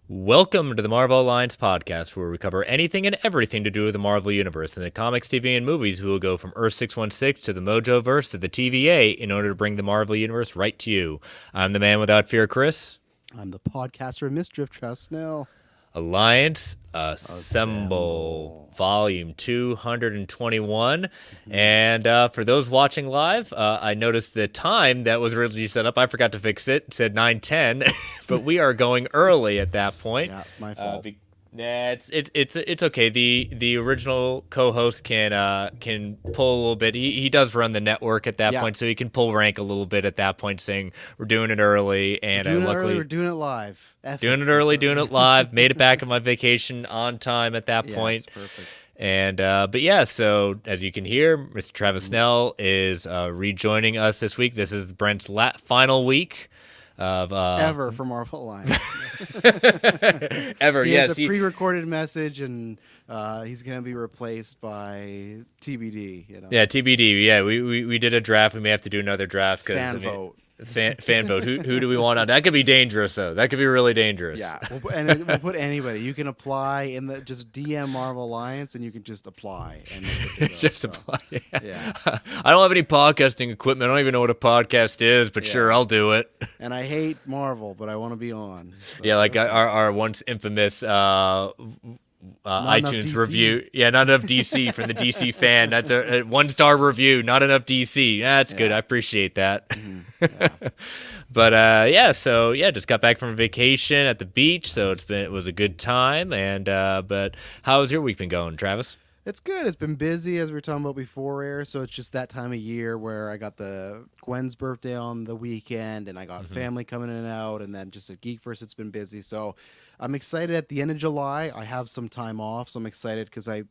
Welcome to the Marvel Alliance podcast, where we cover anything and everything to do with the Marvel Universe. In the comics, TV, and movies, we will go from Earth 616 to the Mojoverse to the TVA in order to bring the Marvel Universe right to you. I'm the man without fear, Chris. I'm the podcaster of Misdrift, Trust Snell. Alliance Assemble, Volume 221. And for those watching live, I noticed the time that was originally set up. I forgot to fix it. It said 9:10, but we are going early at that point. Yeah, my fault. It's okay. The original co-host can pull a little bit. He does run the network at that point, so he can pull rank a little bit at that point, saying we're doing it early. And we're doing it live. Doing it early, doing it live. Made it back on my vacation on time at that point. Perfect. And but yeah, so as you can hear, Mr. Travis Snell is rejoining us this week. This is Brent's final week of ever for Marvel Alliance. Ever. He Yes, has a pre-recorded message, and he's going to be replaced by TBD. Yeah, TBD. Yeah, we did a draft. We may have to do another draft. Fan vote. Fan vote. Who do we want on? That could be dangerous, though. That could be really dangerous. Yeah, we'll put anybody. You can apply in the just DM Marvel Alliance, and you can just apply. And apply. Yeah. I don't have any podcasting equipment. I don't even know what a podcast is, but sure, I'll do it. And I hate Marvel, but I want to be on. So yeah, like our once infamous iTunes review. Yeah, not enough DC from the DC fan. That's a 1-star review. Not enough DC. That's good. I appreciate that. Mm-hmm. Yeah. But just got back from vacation at the beach, so it was a good time. And but how has your week been going, Travis? It's good. It's been busy, as we were talking about before air. So it's just that time of year where I got the Gwen's birthday on the weekend, and I got family coming in and out, and then just at Geekverse, it's been busy. So I'm excited. At the end of July, I have some time off, so I'm excited because I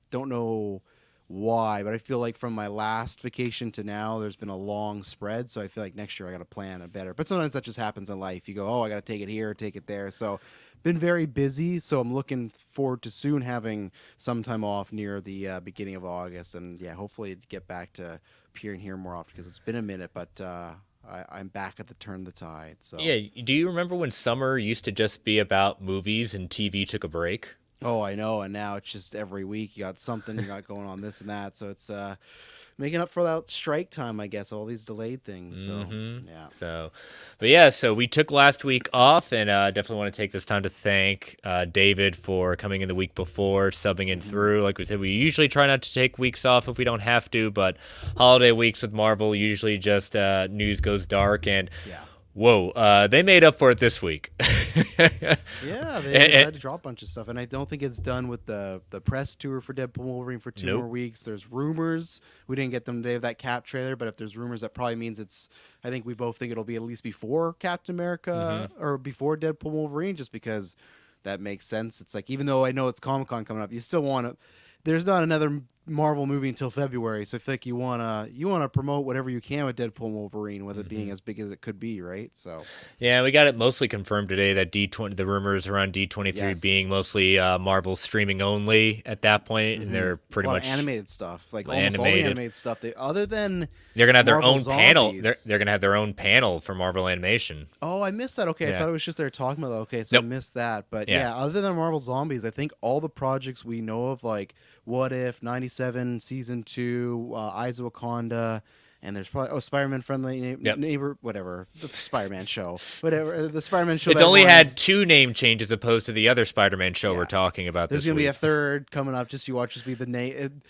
don't know why, but I feel like from my last vacation to now, there's been a long spread. So I feel like next year I got to plan it better. But sometimes that just happens in life. You go, oh, I got to take it here, take it there. So been very busy, so I'm looking forward to soon having some time off near the beginning of August, and hopefully get back to appearing here more often because it's been a minute, but I'm back at the turn of the tide. So do you remember when summer used to just be about movies and TV took a break? Oh, I know, and now it's just every week you got something, you got going on this and that, so it's making up for that strike time, I guess, all these delayed things. So, So we took last week off, and definitely want to take this time to thank David for coming in the week before, subbing in through. Like we said, we usually try not to take weeks off if we don't have to, but holiday weeks with Marvel usually just news goes dark, and whoa, they made up for it this week. Yeah, they decided to drop a bunch of stuff, and I don't think it's done with the press tour for Deadpool Wolverine for two more weeks. There's rumors. We didn't get them today of that Cap trailer, but if there's rumors, that probably means it's, I think we both think it'll be at least before Captain America or before Deadpool Wolverine, just because that makes sense. It's like, even though I know it's Comic-Con coming up, you still want to, there's not another Marvel movie until February, so I feel like you wanna promote whatever you can with Deadpool and Wolverine, with it being as big as it could be, right? So yeah, we got it mostly confirmed today that D20, the rumors around D23 being mostly Marvel streaming only at that point, and they're pretty much animated stuff, like almost all the animated stuff. Other than they're gonna have their Marvel own Zombies. panel. They're gonna have their own panel for Marvel Animation. Oh, I missed that. Okay, I thought it was just they were talking about that. Okay, so I missed that. But other than Marvel Zombies, I think all the projects we know of, like What If, 97 Season 2, Eyes of Wakanda, and there's probably Spider-Man Friendly Neighbor, whatever, the Spider-Man show, whatever, the Spider-Man show. It's only had 2 name changes opposed to the other Spider-Man show we're talking about. There's gonna be a third coming up. Just you watch, just be the name.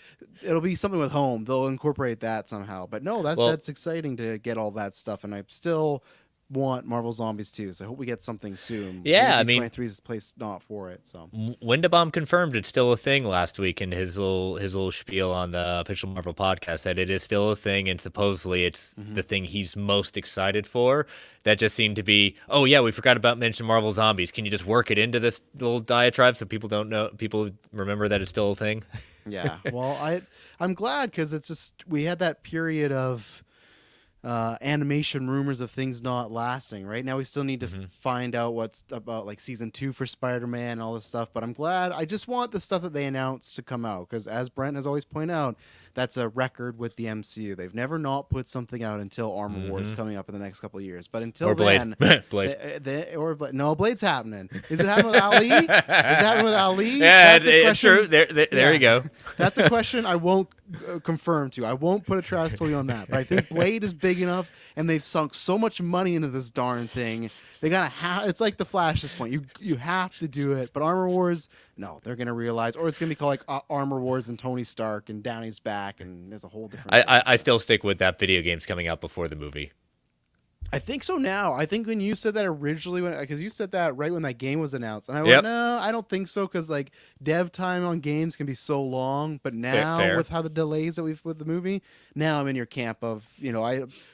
It'll be something with home. They'll incorporate that somehow. But no, that's exciting to get all that stuff, and I still want Marvel Zombies too, so I hope we get something soon. Yeah, I mean, 23 is the place not for it. So Windabomb confirmed it's still a thing last week in his little spiel on the official Marvel podcast, that it is still a thing, and supposedly it's the thing he's most excited for. That just seemed to be, oh yeah, we forgot about mention Marvel Zombies. Can you just work it into this little diatribe so people remember that it's still a thing? Yeah, well, I'm glad, because it's just, we had that period of animation rumors of things not lasting. Right now we still need to find out what's about, like season 2 for Spider-Man and all this stuff, but I'm glad. I just want the stuff that they announced to come out, because as Brent has always pointed out, that's a record with the MCU. They've never not put something out until Armor Wars coming up in the next couple of years. But until or Blade. then, Blade. No, Blade's happening. Is it happening with Ali? Is it happening with Ali? Yeah, it's true. There you go. That's a question I won't confirm to. I won't put a trust to you on that. But I think Blade is big enough, and they've sunk so much money into this darn thing. They gotta have. It's like the Flash at this point. You have to do it. But Armor Wars, no, they're gonna realize, or it's gonna be called like Armor Wars and Tony Stark and Downey's back, and there's a whole different. I still stick with that video game's coming out before the movie. I think so now. I think when you said that originally, because you said that right when that game was announced, and I went, no, I don't think so, because like dev time on games can be so long. But now with how the delays that we've with the movie, now I'm in your camp of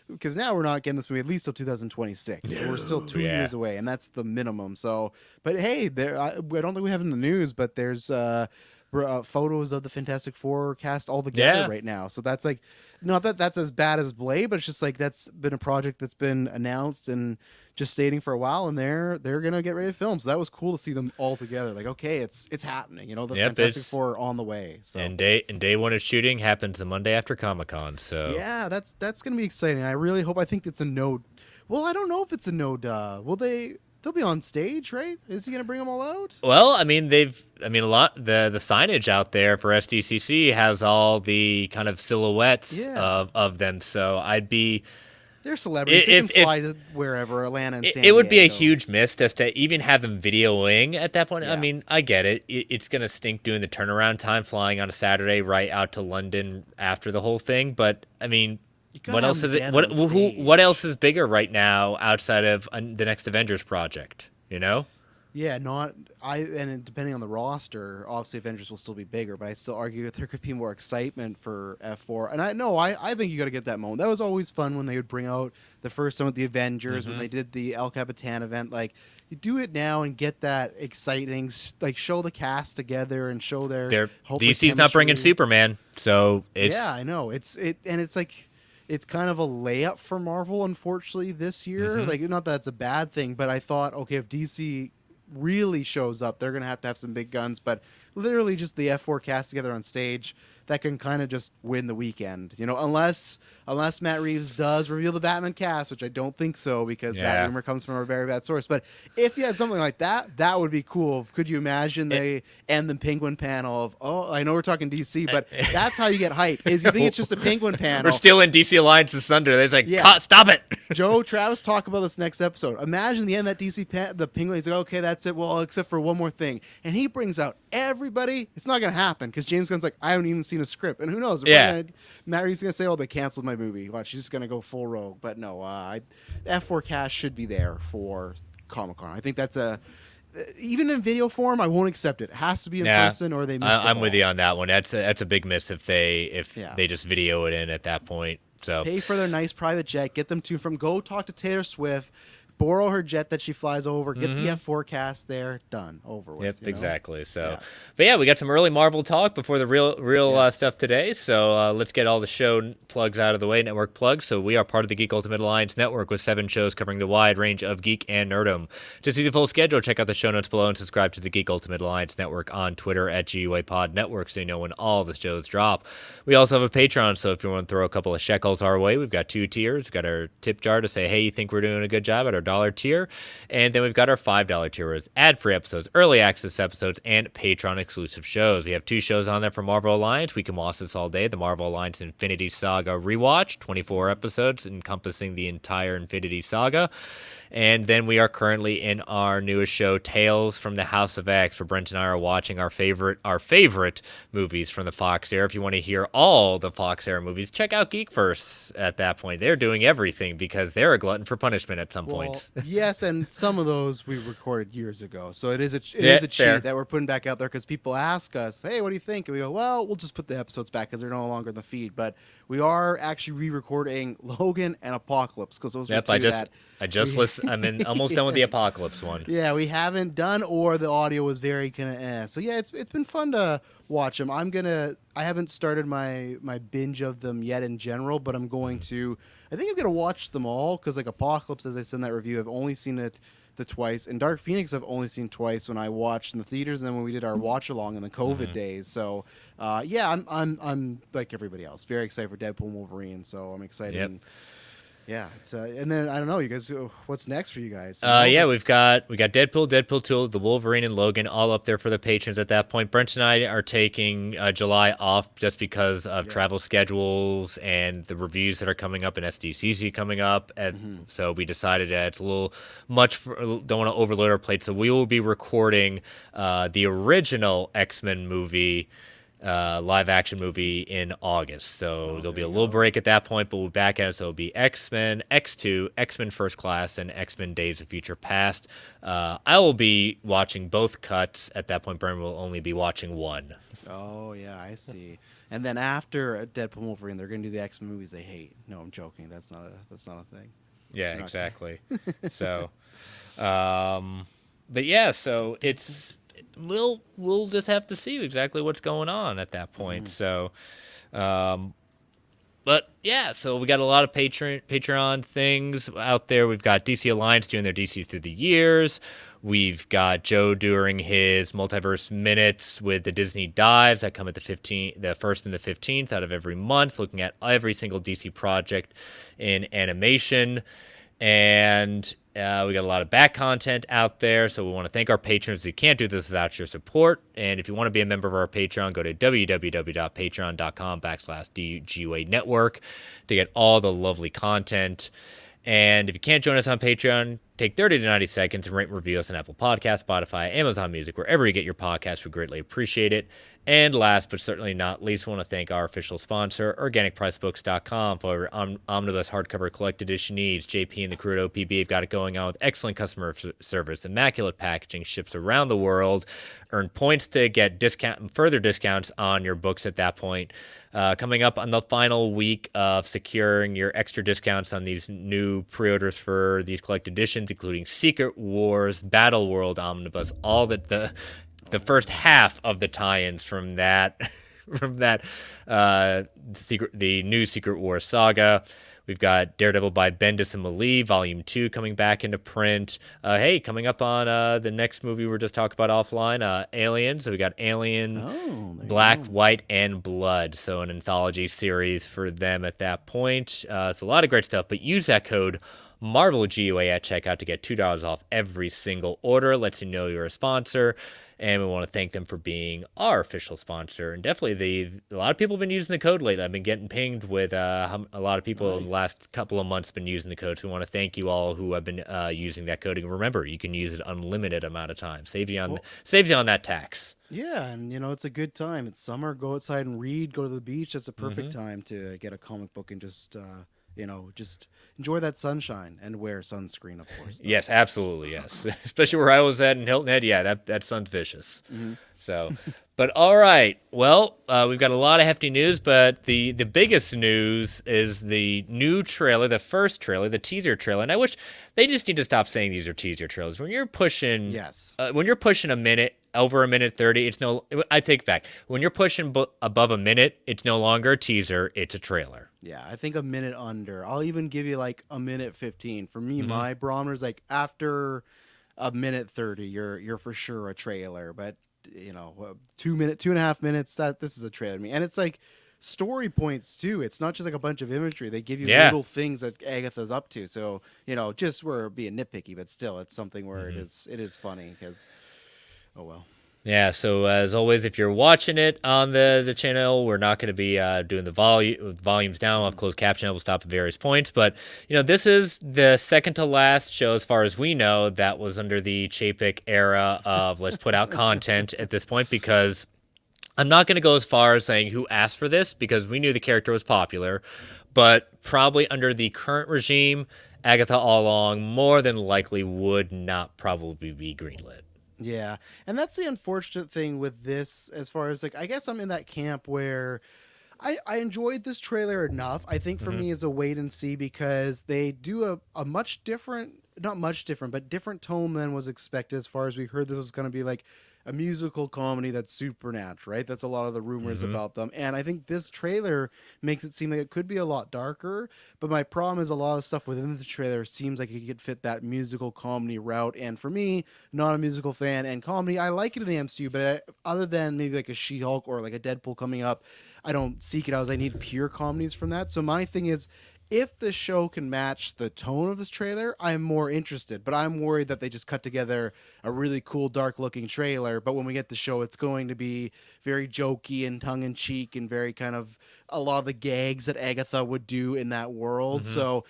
because now we're not getting this movie at least till 2026. So we're still 2 years away, and that's the minimum. So, but hey, I don't think we have it in the news, but there's photos of the Fantastic Four cast all together right now. So that's like. Not that that's as bad as Blade, but it's just like that's been a project that's been announced and just stating for a while, and they're gonna get ready to film. So that was cool to see them all together. Like, okay, it's happening. The Fantastic Four are on the way. So and day one of shooting happens the Monday after Comic-Con. So yeah, that's gonna be exciting. I really hope. I think it's a no. Well, I don't know if it's a no. Will they? They'll be on stage, right? Is he going to bring them all out? Well, I mean, a lot. The signage out there for SDCC has all the kind of silhouettes of them. So I'd be. They're celebrities. They can fly to wherever, Atlanta and San Diego. It would be a huge miss just to even have them videoing at that point. Yeah. I mean, I get it. It's going to stink doing the turnaround time, flying on a Saturday right out to London after the whole thing. But I mean. What else is it? What else is bigger right now outside of the next Avengers project? Yeah, and depending on the roster, obviously Avengers will still be bigger, but I still argue that there could be more excitement for F4. And I think you got to get that moment. That was always fun when they would bring out the first one with the Avengers when they did the El Capitan event. Like, you do it now and get that exciting, like show the cast together and show their DC's chemistry. Not bringing Superman, so it's I know it's like. It's kind of a layup for Marvel, unfortunately, this year. Like, not that it's a bad thing, but I thought, okay, if DC really shows up, they're going to have some big guns. But literally just the F4 cast together on stage, that can kind of just win the weekend. Unless Matt Reeves does reveal the Batman cast, which I don't think so, because that rumor comes from a very bad source. But if you had something like that, that would be cool. Could you imagine they end the Penguin panel of, I know we're talking DC, but that's how you get hype, is you think it's just a Penguin panel. We're still in DC Alliance's thunder. There's like, stop it. Joe, Travis, talk about this next episode. Imagine the end of that the Penguin, he's like, okay, that's it. Well, except for one more thing. And he brings out everybody. It's not going to happen, because James Gunn's like, I haven't even seen a script, and who knows? Matt Reeves is gonna say, "Oh, they canceled my movie." Watch, she's just gonna go full rogue. But no, F4 cast should be there for Comic-Con. I think that's even in video form, I won't accept it. It has to be in person, or they miss the I'm ball. with you on that one. That's a big miss if they just video it in at that point. So pay for their nice private jet, get them go talk to Taylor Swift. Borrow her jet that she flies over, get the F4 cast there, done, over with. Yep, exactly. So, but we got some early Marvel talk before the real stuff today. So let's get all the show plugs out of the way, network plugs. So we are part of the Geek Ultimate Alliance network with 7 shows covering the wide range of geek and nerdom. To see the full schedule, check out the show notes below and subscribe to the Geek Ultimate Alliance network on Twitter at GUAPod Network so you know when all the shows drop. We also have a Patreon, so if you want to throw a couple of shekels our way, we've got 2 tiers. We've got our tip jar to say, hey, you think we're doing a good job at our $1 tier, and then we've got our $5 tier with ad-free episodes, early access episodes, and Patreon exclusive shows. We have 2 shows on there for Marvel Alliance. We can watch this all day. The Marvel Alliance Infinity Saga rewatch, 24 episodes encompassing the entire Infinity Saga. And then we are currently in our newest show, Tales from the House of X, where Brent and I are watching our favorite movies from the Fox era. If you want to hear all the Fox era movies, check out Geekverse at that point. They're doing everything because they're a glutton for punishment at some points. Yes, and some of those we recorded years ago. So it is a cheat that we're putting back out there because people ask us, hey, what do you think? And we go, well, we'll just put the episodes back because they're no longer in the feed. But we are actually re-recording Logan and Apocalypse because those were two I just listened. I'm almost done with the Apocalypse one. Yeah, we haven't done, or the audio was very kind of So yeah, it's been fun to watch them. I haven't started my binge of them yet in general, but I'm going to. I think I'm gonna watch them all because like Apocalypse, as I said in that review, I've only seen it the twice, and Dark Phoenix I've only seen twice when I watched in the theaters, and then when we did our watch along in the COVID days. So yeah, I'm like everybody else, very excited for Deadpool and Wolverine. So I'm excited. Yep. And yeah, it's and then I don't know, you guys, what's next for you guys? Yeah, we got Deadpool, Deadpool 2, the Wolverine and Logan all up there for the patrons at that point. Brent and I are taking July off just because of travel schedules and the reviews that are coming up and SDCC coming up, and so we decided that it's a little much. Don't want to overload our plate, so we will be recording the original X-Men movie. Live action movie in August. So there'll be a little break at that point, but we'll be back at it. So it'll be X-Men, X2, X-Men First Class, and X-Men Days of Future Past. I will be watching both cuts. At that point, Brian will only be watching one. Oh, yeah, I see. And then after Deadpool and Wolverine, they're going to do the X-Men movies they hate. No, I'm joking. That's not a thing. Yeah, exactly. So, but yeah, so we'll just have to see exactly what's going on at that point. So, but yeah, so we got a lot of Patreon things out there. We've got DC Alliance doing their DC through the years. We've got Joe doing his multiverse minutes with the Disney dives that come at the 1st and the 15th out of every month, looking at every single DC project in animation. And we got a lot of back content out there, so we want to thank our patrons. We can't do this without your support. And if you want to be a member of our Patreon, go to www.patreon.com/DGUA network to get all the lovely content. And if you can't join us on Patreon, take 30 to 90 seconds and rate and review us on Apple Podcasts, Spotify, Amazon Music, wherever you get your podcasts. We greatly appreciate it. And last but certainly not least, we want to thank our official sponsor, OrganicPriceBooks.com, for your omnibus hardcover collect edition needs. JP and the crew at OPB have got it going on with excellent customer service, immaculate packaging, ships around the world. Earn points to get further discounts on your books at that point. Coming up on the final week of securing your extra discounts on these new pre-orders for these collect editions, including Secret Wars, Battle World Omnibus, all the first half of the tie-ins from that the new Secret Wars saga. We've got Daredevil by Bendis and Malee, Volume 2 coming back into print. Coming up on the next movie we were just talking about offline, Alien. So we got Alien, Black, White, and Blood. So an anthology series for them at that point. It's a lot of great stuff, but use that code MarvelGUA at checkout to get $2 off every single order. Lets you know you're a sponsor. And we want to thank them for being our official sponsor. And definitely, a lot of people have been using the code lately. I've been getting pinged with a lot of people in the last couple of months been using the code. So we want to thank you all who have been using that code. And remember, you can use it unlimited amount of time. Saves you on that tax. Yeah, and it's a good time. It's summer. Go outside and read. Go to the beach. That's a perfect time to get a comic book and just just enjoy that sunshine and wear sunscreen, of course. Though. Yes, absolutely, yes. Especially where I was at in Hilton Head. Yeah, that sun's vicious. So, but all right. Well, we've got a lot of hefty news, but the biggest news is the new trailer, the first trailer, the teaser trailer. And I wish they just need to stop saying these are teaser trailers. When you're pushing, when you're pushing a minute, over a minute 30, I take it back. When you're pushing above a minute, it's no longer a teaser, it's a trailer. Yeah, I think a minute under. I'll even give you like a minute 15. For me, my barometer is like after a minute 30, you're for sure a trailer. But 2.5 minutes, this is a trailer to me. And it's like story points too. It's not just like a bunch of imagery. They give you little things that Agatha's up to. So just we're being nitpicky, but still, it's something where it is funny because. Oh, well. Yeah, so as always, if you're watching it on the channel, we're not going to be doing the volumes down. We'll have closed caption. We'll stop at various points. But, this is the second to last show, as far as we know, that was under the Chapek era of let's put out content at this point, because I'm not going to go as far as saying who asked for this, because we knew the character was popular. But probably under the current regime, Agatha all along more than likely would not probably be greenlit. Yeah, and that's the unfortunate thing with this, as far as I guess I'm in that camp where I enjoyed this trailer enough. I think for me it's a wait and see, because they do a much different not much different, but different tone than was expected. As far as we heard, this was going to be like a musical comedy that's supernatural, right? That's a lot of the rumors Mm-hmm. about them. And I think this trailer makes it seem like it could be a lot darker. But my problem is a lot of stuff within the trailer seems like it could fit that musical comedy route. And for me, not a musical fan and comedy, I like it in the MCU, but other than maybe like a She-Hulk or like a Deadpool coming up, I don't seek it out as I need pure comedies from that. So my thing is, if the show can match the tone of this trailer, I'm more interested. But I'm worried that they just cut together a really cool, dark looking trailer. But when we get the show, it's going to be very jokey and tongue in cheek and very kind of a lot of the gags that Agatha would do in that world. Mm-hmm. So,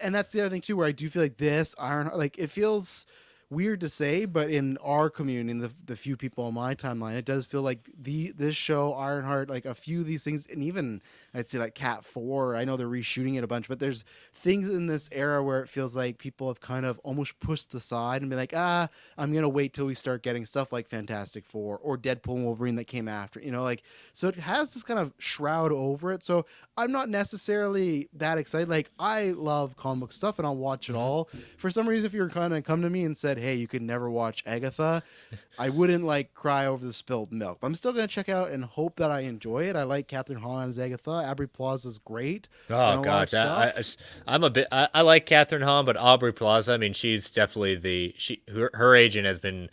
and that's the other thing too, where I do feel like this Ironheart, like it feels weird to say, but in our community, in the few people on my timeline, it does feel like this show Ironheart, like a few of these things, and even I'd say like Cat 4, I know they're reshooting it a bunch, but there's things in this era where it feels like people have kind of almost pushed aside and been like, I'm gonna wait till we start getting stuff like Fantastic Four or Deadpool and Wolverine that came after, like, so it has this kind of shroud over it. So I'm not necessarily that excited. Like, I love comic book stuff and I'll watch it all. For some reason, if you were kind of come to me and said, hey, you could never watch Agatha, I wouldn't like cry over the spilled milk. But I'm still going to check out and hope that I enjoy it. I like Catherine Hahn as Agatha. Aubrey Plaza's great. Oh gosh, I like Catherine Hahn, but Aubrey Plaza, I mean, she's definitely her agent has been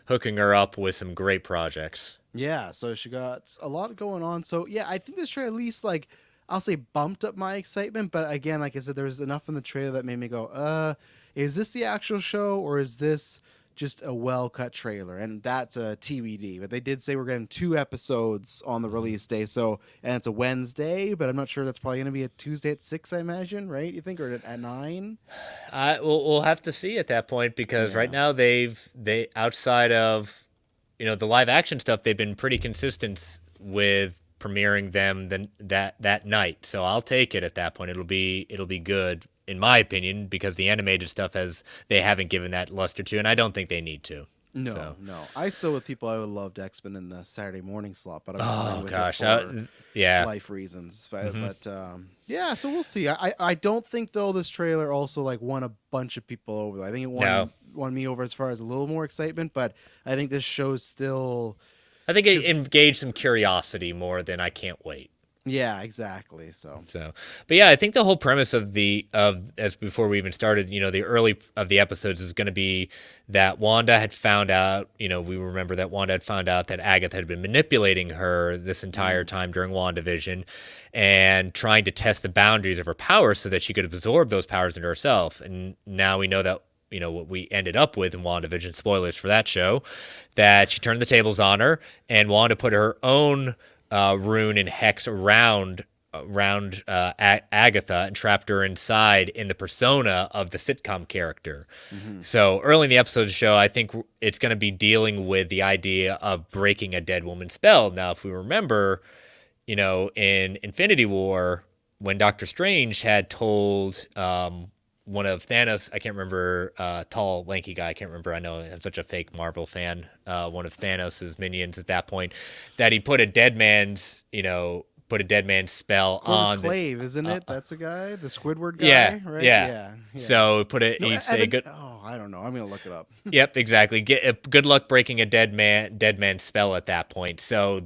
hooking her up with some great projects. Yeah, so she got a lot going on. So yeah, I think this trailer at least like I'll say bumped up my excitement, but again, like I said, there was enough in the trailer that made me go, is this the actual show or is this just a well-cut trailer? And that's a TBD. But they did say we're getting 2 episodes on the release day, so and it's a Wednesday, but I'm not sure that's probably going to be a Tuesday at 6, I imagine, right? You think, or at 9? We'll have to see at that point because right now they outside of the live action stuff, they've been pretty consistent with premiering them that night. So I'll take it at that point. It'll be good in my opinion because the animated stuff they haven't given that luster to, and I don't think they need to. No. I still with people I would love X-Men in the Saturday morning slot, but I'm fine with gosh, it for life reasons. But yeah, so we'll see. I don't think though this trailer also like won a bunch of people over. I think it won me over as far as a little more excitement, but I think this show's still. I think it engaged some curiosity more than I can't wait. Yeah, exactly. So, but yeah, I think the whole premise of as before we even started, the early of the episodes is going to be that Wanda had found out, we remember that Wanda had found out that Agatha had been manipulating her this entire time during WandaVision and trying to test the boundaries of her powers so that she could absorb those powers into herself. And now we know that, what we ended up with in WandaVision, spoilers for that show, that she turned the tables on her and Wanda put her own rune and hex around Agatha and trapped her inside in the persona of the sitcom character. So early in the episode of the show, I think it's going to be dealing with the idea of breaking a dead woman's spell. Now, if we remember, in Infinity War, when Doctor Strange had told one of Thanos, I can't remember, tall, lanky guy, I can't remember, I know I'm such a fake Marvel fan, one of Thanos' minions at that point, that he put a dead man's spell on Clave, isn't it? That's the guy, the Squidward guy, yeah, right? Yeah. So he'd say good. Oh, I don't know. I'm gonna look it up. Yep, exactly. Good luck breaking a dead man's spell at that point. So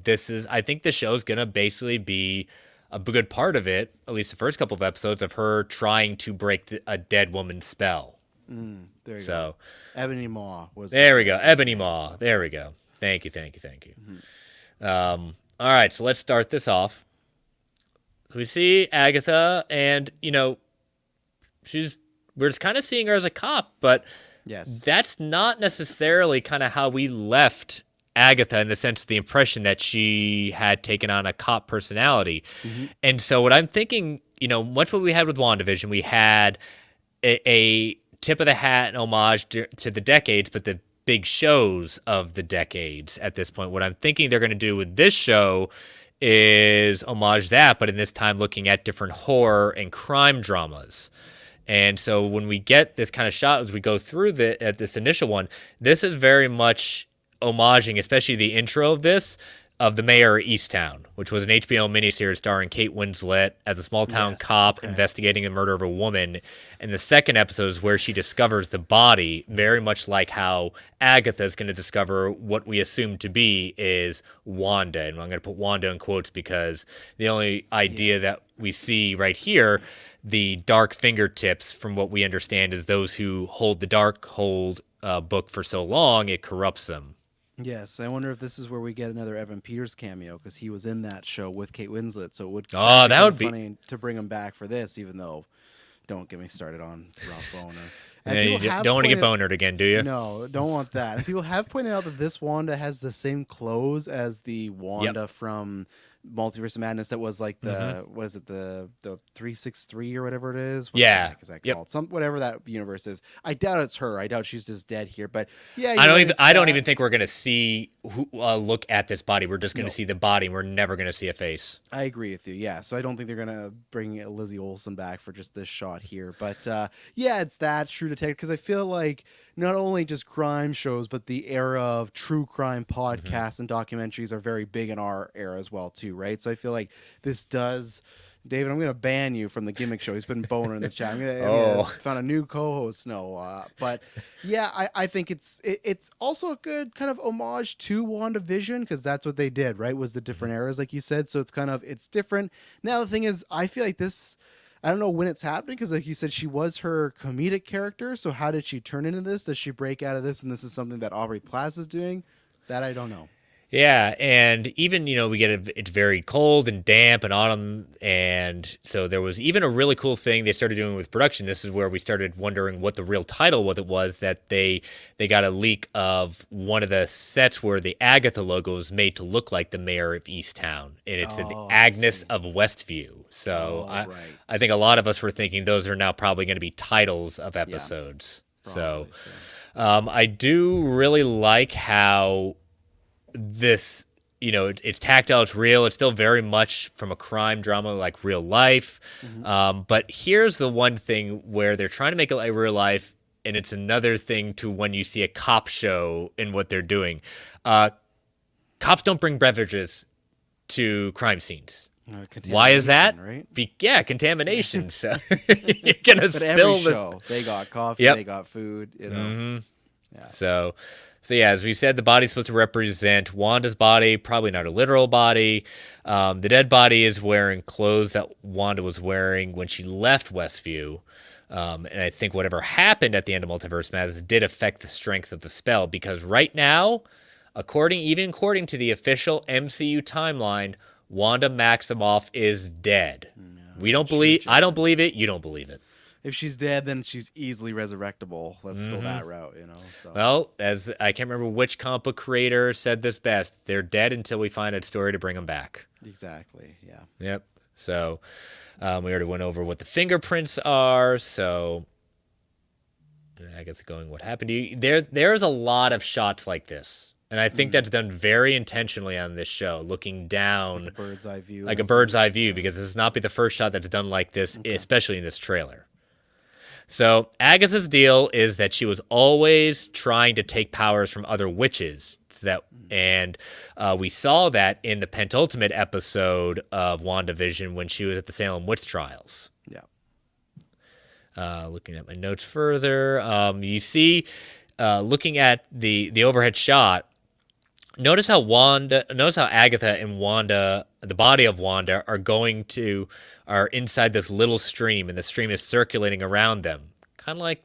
I think the show's gonna basically be a good part of it, at least the first couple of episodes, of her trying to break a dead woman's spell. There you go. Ebony Maw was. There we go. Ebony Maw. So. There we go. Thank you. All right, so let's start this off. So we see Agatha, and we're just kind of seeing her as a cop, but that's not necessarily kind of how we left Agatha in the sense of the impression that she had taken on a cop personality. And so what I'm thinking, much what we had with WandaVision, we had a tip of the hat and homage to the decades, but the big shows of the decades at this point. What I'm thinking they're going to do with this show is homage that, but in this time looking at different horror and crime dramas. And so when we get this kind of shot as we go through this initial one, this is very much homaging, especially the intro of this, of the Mayor of Easttown, which was an HBO miniseries starring Kate Winslet as a small-town cop investigating the murder of a woman. And the second episode is where she discovers the body, very much like how Agatha is going to discover what we assume to be is Wanda. And I'm going to put Wanda in quotes because the only idea that we see right here, the dark fingertips, from what we understand, is those who hold the dark hold book for so long, it corrupts them. Yes, I wonder if this is where we get another Evan Peters cameo because he was in that show with Kate Winslet. So it would that would be funny to bring him back for this, even though don't get me started on Ross Boner. Yeah, you don't want to get bonered again, do you? No, don't want that. And people have pointed out that this Wanda has the same clothes as the Wanda from Multiverse of Madness that was like the what is it, the 363 or whatever it is. What the heck is that called? Some whatever that universe is. I doubt it's her. I doubt she's just dead here. But yeah, I don't even think we're gonna see look at this body. We're just gonna see the body. We're never gonna see a face. I agree with you. Yeah, so I don't think they're gonna bring Lizzie Olsen back for just this shot here. But yeah, it's that True Detective because I feel like not only just crime shows, but the era of true crime podcasts and documentaries are very big in our era as well too, right? So I feel like this does. David, I'm going to ban you from the gimmick show. He's been boner in the chat. I'm gonna found a new co-host. No, but yeah, I think it's also a good kind of homage to WandaVision because that's what they did, right? Was the different eras, like you said. So it's different. Now the thing is, I feel like this. I don't know when it's happening because, like you said, she was her comedic character. So how did she turn into this? Does she break out of this, and this is something that Aubrey Plaza is doing? That I don't know. Yeah, and even, we get it's very cold and damp and autumn, and so there was even a really cool thing they started doing with production. This is where we started wondering what the real title was that they got a leak of one of the sets where the Agatha logo was made to look like the Mayor of Easttown, and it's the Agnes of Westview. So I think a lot of us were thinking those are now probably going to be titles of episodes. So I do really like how this, it's tactile, it's real, it's still very much from a crime drama like real life. But here's the one thing where they're trying to make it like real life, and it's another thing to when you see a cop show in what they're doing. Cops don't bring beverages to crime scenes. Why is that? Right? Contamination. So you're gonna spill every show. They got coffee, they got food, Yeah. So yeah, as we said, the body's supposed to represent Wanda's body, probably not a literal body. The dead body is wearing clothes that Wanda was wearing when she left Westview. And I think whatever happened at the end of Multiverse Madness did affect the strength of the spell, because right now, according to the official MCU timeline, Wanda Maximoff is dead. I don't believe it. You don't believe it. If she's dead, then she's easily resurrectable. Let's go that route, So. Well, as I can't remember which comic book creator said this best, they're dead until we find a story to bring them back. Exactly, yeah. Yep. So we already went over what the fingerprints are, so I guess going what happened to you. There's a lot of shots like this. And I think that's done very intentionally on this show, looking down. Like a bird's eye view. Like a bird's eye view, because this has not be the first shot that's done like this, especially in this trailer. So Agatha's deal is that she was always trying to take powers from other witches. And we saw that in the penultimate episode of WandaVision when she was at the Salem witch trials. Yeah. Looking at my notes further, you see, looking at the overhead shot, notice how Agatha and Wanda, the body of Wanda, are inside this little stream, and the stream is circulating around them, kind of like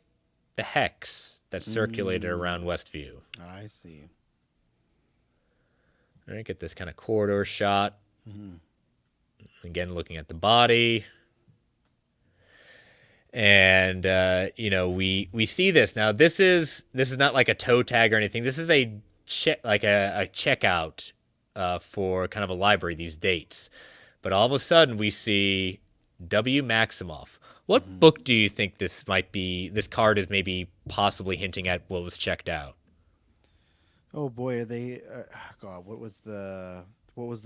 the hex that circulated around Westview. I see. All right, get this kind of corridor shot. Again, looking at the body. And we see this now. This is not like a toe tag or anything. This is a checkout for kind of a library, these dates. But all of a sudden we see W. Maximoff. What book do you think this might be? This card is maybe possibly hinting at what was checked out. Oh boy, are they? God, what was the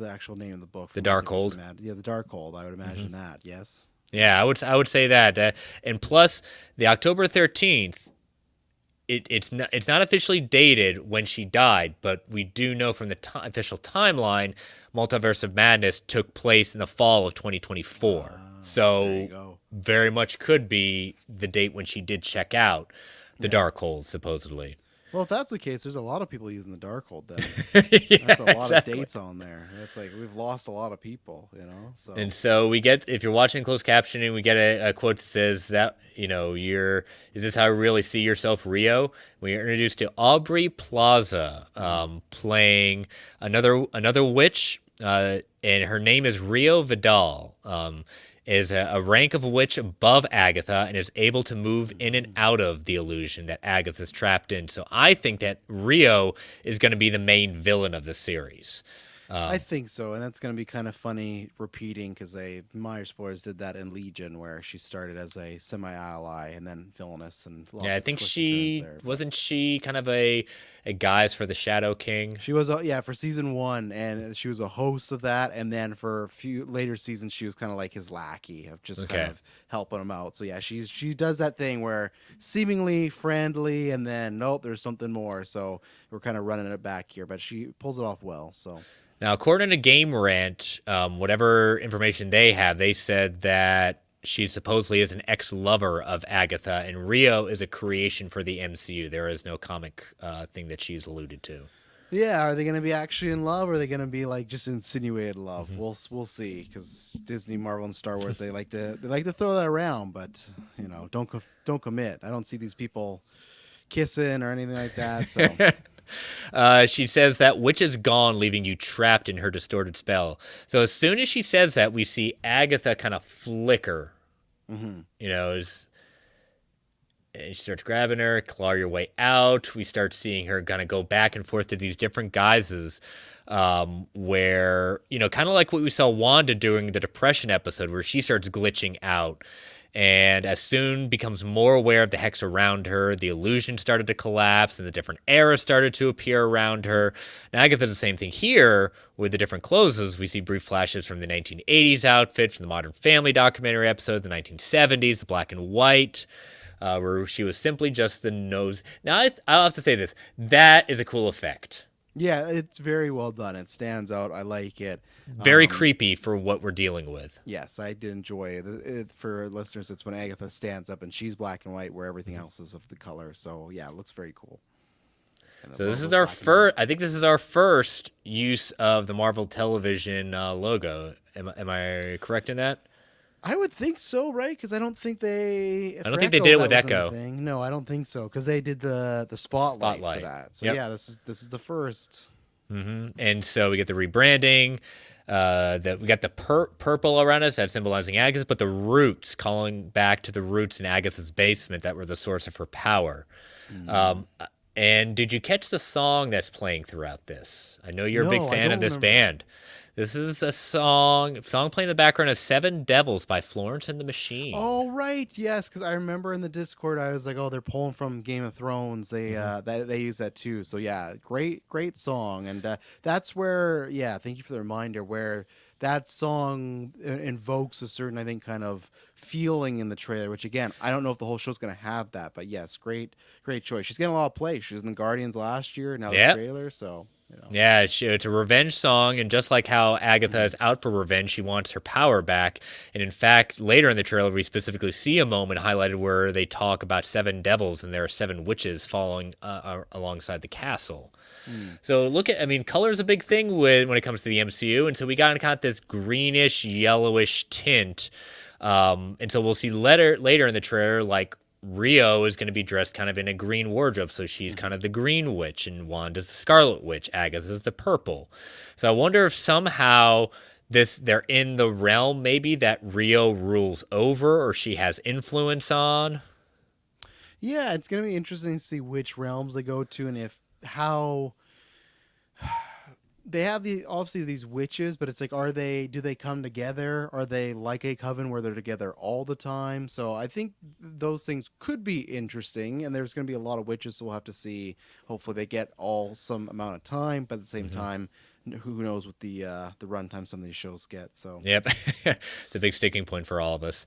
actual name of the book? The Darkhold. Yeah, the Darkhold. I would imagine that. Yes. Yeah, I would say that. And plus, the October 13th it's not officially dated when she died, but we do know from the official timeline, Multiverse of Madness took place in the fall of 2024. There you So go. very much could be the date when she did check out the dark holes, supposedly. Well, if that's the case, there's a lot of people using the Darkhold then. Yeah, That's a lot of exactly. dates on there. It's like we've lost a lot of people, So And so we get, if you're watching closed captioning, we get a quote that says that, is this how you really see yourself, Rio? We are introduced to Aubrey Plaza, playing another witch, and her name is Rio Vidal. Is a rank of witch above Agatha and is able to move in and out of the illusion that Agatha's trapped in. So I think that Rio is going to be the main villain of the series. I think so, and that's going to be kind of funny repeating because Myers Boys did that in Legion, where she started as a semi-ally and then villainous, and lots Yeah, I of think twists and turns there. wasn't she kind of a guise for the Shadow King? She was for season 1, and she was a host of that, and then for a few later seasons, she was kind of like his lackey of just kind of helping him out. So yeah, she does that thing where seemingly friendly, and then nope, there's something more. So we're kind of running it back here, but she pulls it off well. So. Now, according to Game Rant, whatever information they have, they said that she supposedly is an ex-lover of Agatha, and Rio is a creation for the MCU. There is no comic thing that she's alluded to. Yeah, are they going to be actually in love, or are they going to be like just insinuated love? We'll see, because Disney, Marvel, and Star Wars they like to throw that around, but don't commit. I don't see these people kissing or anything like that. So. She says that witch is gone, leaving you trapped in her distorted spell. So as soon as she says that, we see Agatha kind of flicker. And she starts grabbing her, claw your way out. We start seeing her kind of go back and forth to these different guises, where, kind of like what we saw Wanda during the Depression episode, where she starts glitching out. And as soon becomes more aware of the hex around her, the illusion started to collapse and the different eras started to appear around her. Now, Agatha does the same thing here with the different clothes. We see brief flashes from the 1980s outfit, from the Modern Family documentary episode, the 1970s, the black and white, where she was simply just the nose. Now, I'll have to say this. That is a cool effect. Yeah, it's very well done. It stands out. I like it. Very creepy for what we're dealing with. Yes, I did enjoy it. For listeners, it's when Agatha stands up and she's black and white, where everything else is of the color. So yeah, it looks very cool. So this is our first. I think this is our first use of the Marvel Television logo. Am I correct in that? I would think so, right? Because I don't think they. I don't think they did it with Echo. No, I don't think so. Because they did the spotlight for that. So yeah, this is the first. And so we get the rebranding. That we got the purple around us that's symbolizing Agatha, but the roots, calling back to the roots in Agatha's basement that were the source of her power. And did you catch the song that's playing throughout this? I know you're a big fan of this band. This is a song playing in the background of Seven Devils by Florence and the Machine. Oh, right. Yes, because I remember in the Discord, I was like, oh, they're pulling from Game of Thrones. They they use that too. So, yeah, great song. And that's where, thank you for the reminder, where that song invokes a certain, I think, kind of feeling in the trailer, which, again, I don't know if the whole show's going to have that. But, yes, great choice. She's getting a lot of play. She was in the Guardians last year, now the trailer, so... Yeah, it's a revenge song, and just like how Agatha is out for revenge, she wants her power back. And in fact, later in the trailer, we specifically see a moment highlighted where they talk about 7 devils, and there are 7 witches following alongside the castle. So color is a big thing when it comes to the MCU, and so we got this greenish, yellowish tint. And so we'll see later in the trailer, like, Rio is going to be dressed kind of in a green wardrobe, so she's kind of the green witch, and Wanda's the scarlet witch, Agatha's the purple. So I wonder if somehow they're in the realm maybe that Rio rules over or she has influence on. Yeah, it's going to be interesting to see which realms they go to, and how they have obviously these witches, but it's like, do they come together? Are they like a coven where they're together all the time? So I think those things could be interesting, and there's going to be a lot of witches, so we'll have to see. Hopefully they get all some amount of time, but at the same time, who knows what the runtime some of these shows get. So Yep. It's a big sticking point for all of us.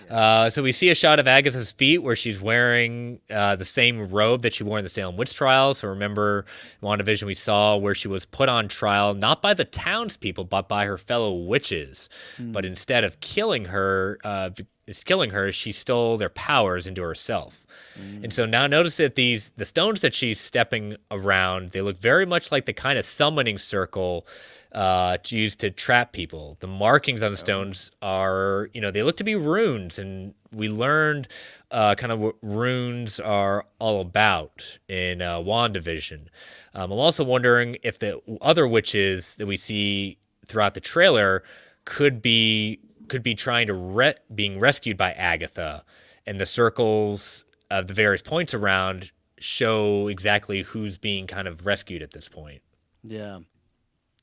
yeah. So we see a shot of Agatha's feet where she's wearing the same robe that she wore in the Salem witch trial. So remember, in WandaVision, we saw where she was put on trial, not by the townspeople, but by her fellow witches. But Hmm. instead of killing her, she stole their powers into herself. And Mm. so now notice that the stones that she's stepping around, they look very much like the kind of summoning circle used to trap people. The markings on the Oh. stones are, they look to be runes, and we learned kind of what runes are all about in WandaVision. I'm also wondering if the other witches that we see throughout the trailer could be trying to being rescued by Agatha, and the circles of the various points around show exactly who's being kind of rescued at this point. Yeah.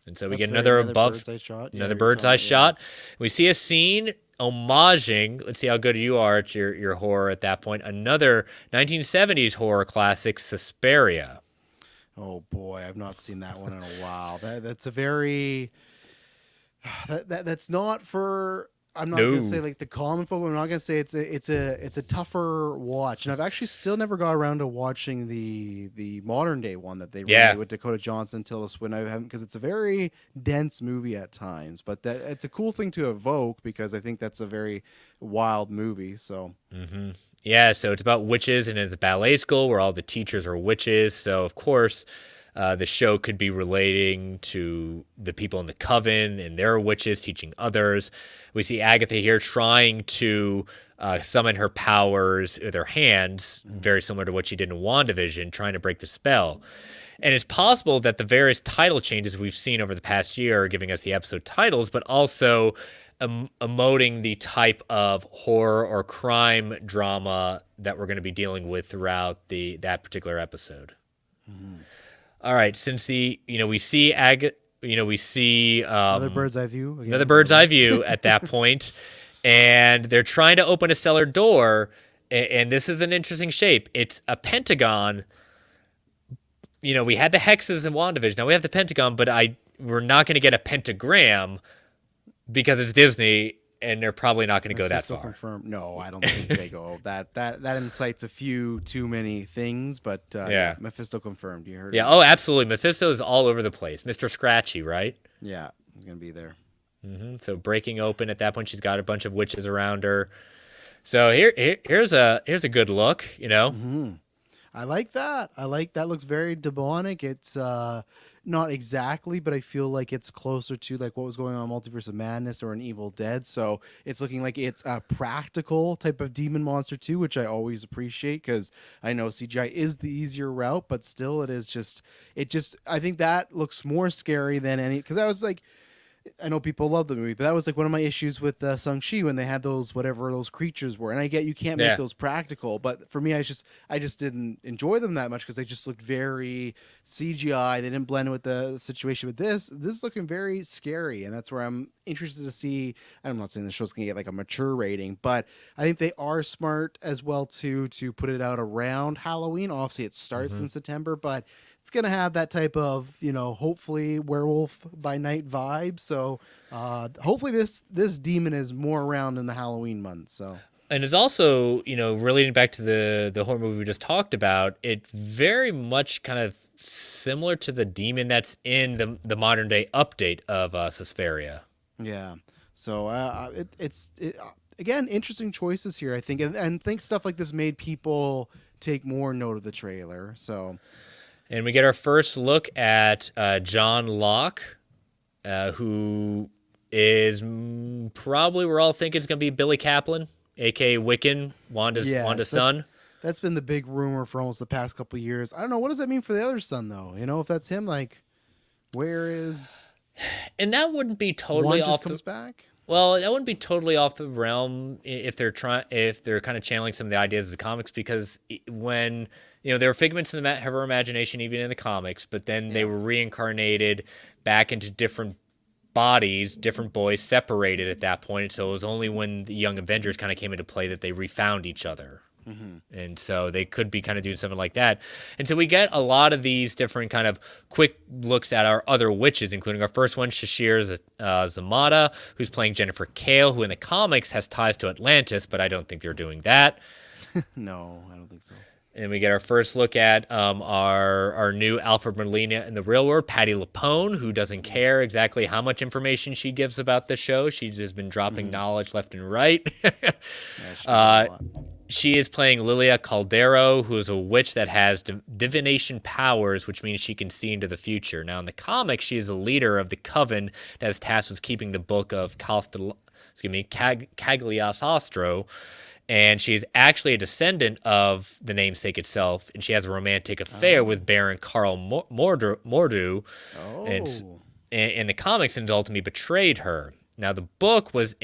And so we That's get very another bird's eye shot. Yeah, another we were bird's talking eye about, yeah. shot. We see a scene homaging. Let's see how good you are at your horror at that point. Another 1970s horror classic, Suspiria. Oh boy, I've not seen that one in a while. That's a very that's not for. I'm not gonna say No. like the common folk. I'm not gonna say it's a tougher watch. And I've actually still never got around to watching the modern day one that they Yeah. remade with Dakota Johnson, Tilda Swinton. I haven't, because it's a very dense movie at times. But that it's a cool thing to evoke because I think that's a very wild movie. So Yeah, so it's about witches, and it's a ballet school where all the teachers are witches. So, of course, the show could be relating to the people in the coven, and they're witches teaching others. We see Agatha here trying to summon her powers with her hands, very similar to what she did in WandaVision, trying to break the spell. And it's possible that the various title changes we've seen over the past year are giving us the episode titles, but also emoting the type of horror or crime drama that we're going to be dealing with throughout that particular episode. All right, since we see we see another bird's eye view. Again, another by bird's the eye way. view at that point, and they're trying to open a cellar door, and this is an interesting shape. It's a pentagon. We had the hexes in WandaVision. Now we have the pentagon, but we're not going to get a pentagram because it's Disney, and they're probably not going to go that Mephisto far. confirmed. No, I don't think they go. That incites a few too many things, but Yeah. Mephisto confirmed. You heard Yeah. it. Oh, absolutely. Mephisto is all over the place. Mr. Scratchy, right? Yeah, he's gonna be there. So breaking open at that point, she's got a bunch of witches around her. So here's a good look. I like that. I like that. Looks very demonic. It's not exactly, but I feel like it's closer to like what was going on in Multiverse of Madness or an Evil Dead. So it's looking like it's a practical type of demon monster too, which I always appreciate because I know CGI is the easier route, but still I think that looks more scary than any, because I was like, I know people love the movie, but that was like one of my issues with Shang-Chi when they had those whatever those creatures were. And I get you can't make Yeah. those practical, but for me, I just didn't enjoy them that much because they just looked very CGI. They didn't blend with the situation with this. This is looking very scary, and that's where I'm interested to see. I'm not saying the show's gonna get like a mature rating, but I think they are smart as well to put it out around Halloween. Obviously, it starts in September, but it's gonna have that type of hopefully werewolf by night vibe. So hopefully this demon is more around in the Halloween month. So And it's also, relating back to the horror movie we just talked about, it's very much kind of similar to the demon that's in the modern day update of Suspiria. yeah, so again, interesting choices here, I think, and think stuff like this made people take more note of the trailer. So And we get our first look at John Locke, who is probably we're all thinking it's going to be Billy Kaplan, aka Wiccan, Wanda's Yes, son. that's been the big rumor for almost the past couple of years. I don't know, what does that mean for the other son though? If that's him, like where is And that wouldn't be totally one just off comes back? well, that wouldn't be totally off the realm if they're kind of channeling some of the ideas of the comics, because when they were figments of her imagination even in the comics, but then they were reincarnated back into different bodies, different boys separated at that point. So it was only when the Young Avengers kind of came into play that they refound each other. And so they could be kind of doing something like that. And so we get a lot of these different kind of quick looks at our other witches, including our first one, Shashir Zamata, who's playing Jennifer Kale, who in the comics has ties to Atlantis, but I don't think they're doing that. No, I don't think so. And we get our first look at our new Alfred Molina in the real world, Patty Lapone, who doesn't care exactly how much information she gives about the show. She's just been dropping knowledge left and right. She is playing Lilia Caldero, who is a witch that has divination powers, which means she can see into the future. Now, in the comics, she is a leader of the coven that is tasked with keeping the book of Cagliostro, and she is actually a descendant of the namesake itself, and she has a romantic affair with Baron Karl Mordu, and in the comics, and ultimately betrayed her. Now, the book was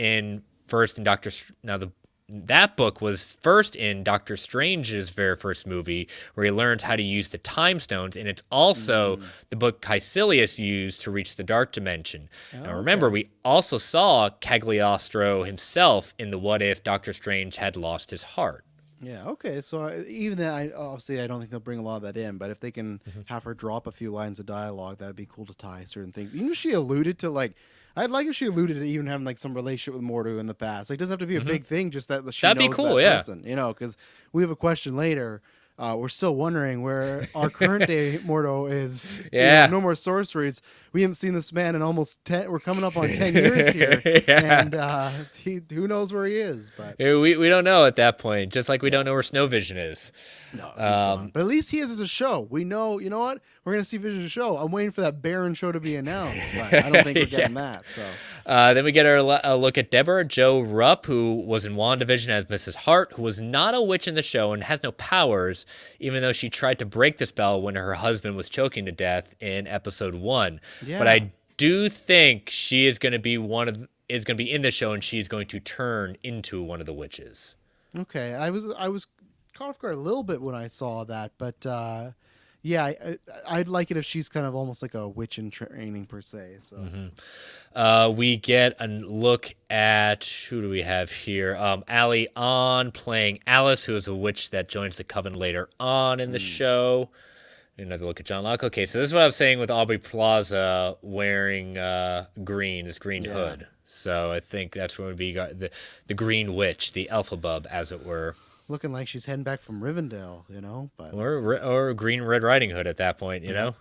that book was first in Doctor Strange's very first movie, where he learned how to use the time stones, and it's also the book Caecilius used to reach the dark dimension. Now remember, we also saw Cagliostro himself in the What If Doctor Strange had lost his heart. Yeah, okay. So even that, obviously, I don't think they'll bring a lot of that in, but if they can have her drop a few lines of dialogue, that'd be cool to tie certain things. Even if she alluded to, like, I'd like if she alluded to even having like some relationship with Mordo in the past. Like, it doesn't have to be a big thing, just that she That'd knows be cool, that person, you know, because we have a question later. We're still wondering where our current day Mordo is. Yeah. No more sorceries. We haven't seen this man in almost 10. We're coming up on 10 years here. And who knows where he is. But we don't know at that point, just like we don't know where Snow Vision is. No, but at least he is as a show. We know, you know what? We're going to see Vision's show. I'm waiting for that Baron show to be announced, but I don't think we're getting that. So then we get a look at Deborah Jo Rupp, who was in WandaVision as Mrs. Hart, who was not a witch in the show and has no powers, even though she tried to break the spell when her husband was choking to death in episode 1. Yeah. But I do think she is going to be in the show, and she's going to turn into one of the witches. Okay, I was caught off guard a little bit when I saw that, but yeah, I'd like it if she's kind of almost like a witch in training per se. So we get a look at, who do we have here? Ali On playing Alice, who is a witch that joins the coven later on in the show. Another look at John Locke. Okay, so this is what I was saying with Aubrey Plaza wearing this green hood. So I think that's what would be the Green Witch, the Elphaba, as it were. Looking like she's heading back from Rivendell, you know, but or Green Red Riding Hood at that point, you know.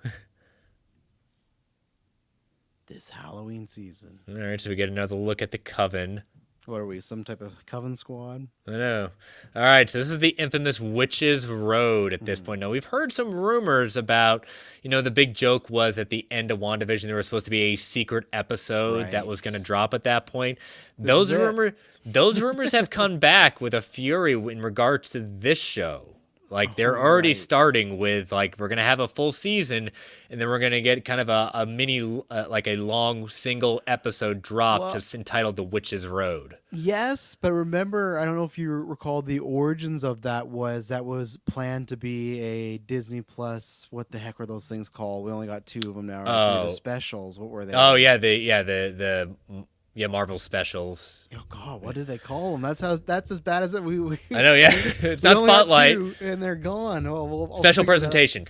This Halloween season. All right, so we get another look at the Coven. What are we, some type of Coven squad? I know. All right, so this is the infamous Witches Road at this point. Now, we've heard some rumors about, the big joke was at the end of WandaVision, there was supposed to be a secret episode that was going to drop at that point. Those rumors have come back with a fury in regards to this show. Like, they're already starting with, like, we're going to have a full season, and then we're going to get kind of a mini, like a long single episode drop just entitled The Witch's Road. Yes, but remember, I don't know if you recall the origins of that was planned to be a Disney Plus, what the heck were those things called? We only got 2 of them now. Right? The specials, what were they? Oh, yeah, the Marvel specials. Oh God, what did they call them? That's as bad as it. I know, yeah. It's not Spotlight, and they're gone. We'll special presentation.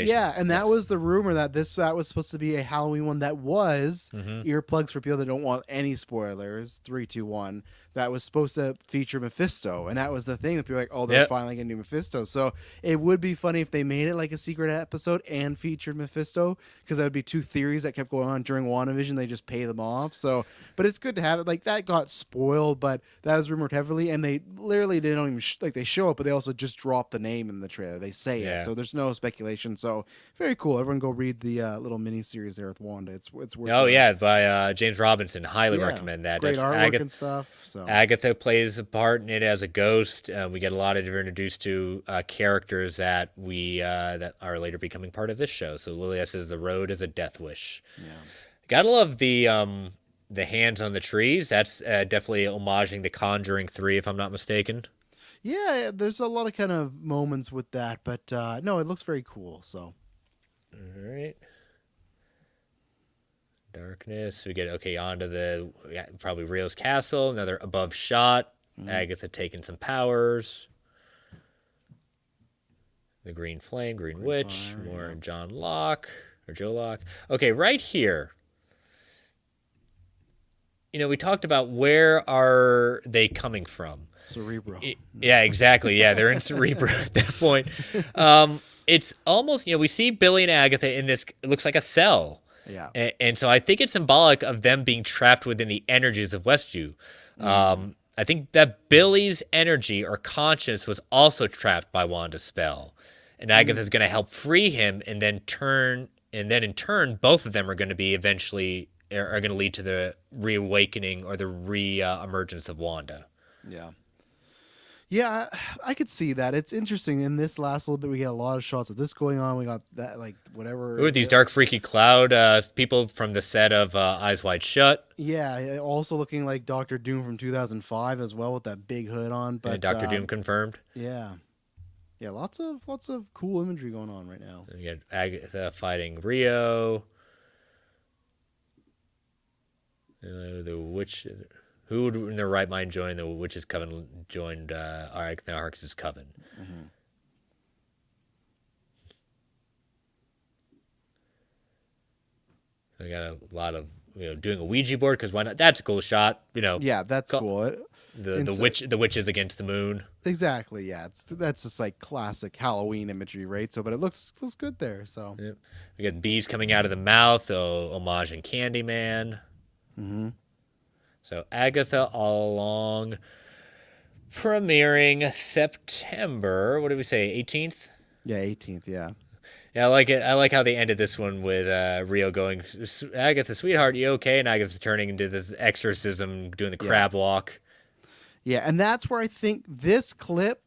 Yeah, and that was the rumor that that was supposed to be a Halloween one. That was earplugs for people that don't want any spoilers. 3, 2, 1. That was supposed to feature Mephisto, and that was the thing that people were like, oh, they're finally gonna do Mephisto. So it would be funny if they made it like a secret episode and featured Mephisto, because that would be 2 theories that kept going on during WandaVision. They just pay them off. So, but it's good to have it. Like, that got spoiled, but that was rumored heavily, and they literally they don't even they show it, but they also just drop the name in the trailer. They say it, so there's no speculation. So very cool. Everyone go read the little mini series there with Wanda. It's worth. Oh yeah, by James Robinson. Highly recommend that. Great artwork and stuff. So. Agatha plays a part in it as a ghost. We get a lot of introduced to characters that that are later becoming part of this show. So Lilia says the road is a death wish. Yeah, gotta love the hands on the trees. That's definitely homaging the Conjuring 3, if I'm not mistaken. Yeah, there's a lot of kind of moments with that, but no, it looks very cool. So, all right. Darkness. We get onto the probably Rio's castle. Another above shot. Agatha taking some powers. The Green Flame, Green Green Witch, Fire, more yeah. John Locke or Joe Locke. Okay, right here. We talked about where are they coming from? Cerebro. Yeah, exactly. Yeah, they're in Cerebro at that point. It's almost, we see Billy and Agatha in this, it looks like a cell. Yeah. And so I think it's symbolic of them being trapped within the energies of Westview. I think that Billy's energy or conscience was also trapped by Wanda's spell. And Agatha's going to help free him and then in turn, both of them are going to be eventually are going to lead to the reawakening or the re-emergence of Wanda. Yeah. Yeah, I could see that. It's interesting. In this last little bit, we get a lot of shots of this going on. We got that, like, whatever. Ooh, these dark, freaky cloud people from the set of Eyes Wide Shut. Yeah, also looking like Doctor Doom from 2005 as well with that big hood on. But And Doctor Doom confirmed. Yeah. Yeah, lots of cool imagery going on right now. And you got Agatha fighting Rio. The witch. Who would in their right mind join the witch's coven? Joined Agatha Harkness's coven. Mm-hmm. So we got a lot of doing a Ouija board because why not? That's a cool shot. Yeah, that's cool. The witches against the moon. Exactly. Yeah, that's just like classic Halloween imagery, right? So, but it looks good there. So Yep. We got bees coming out of the mouth. Homage and Candyman. Mm-hmm. So Agatha all along, premiering September. What did we say? 18th. Yeah, 18th. Yeah. Yeah, I like it. I like how they ended this one with Rio going, Agatha, sweetheart, you okay? And Agatha turning into this exorcism, doing the crab walk. Yeah, and that's where I think this clip,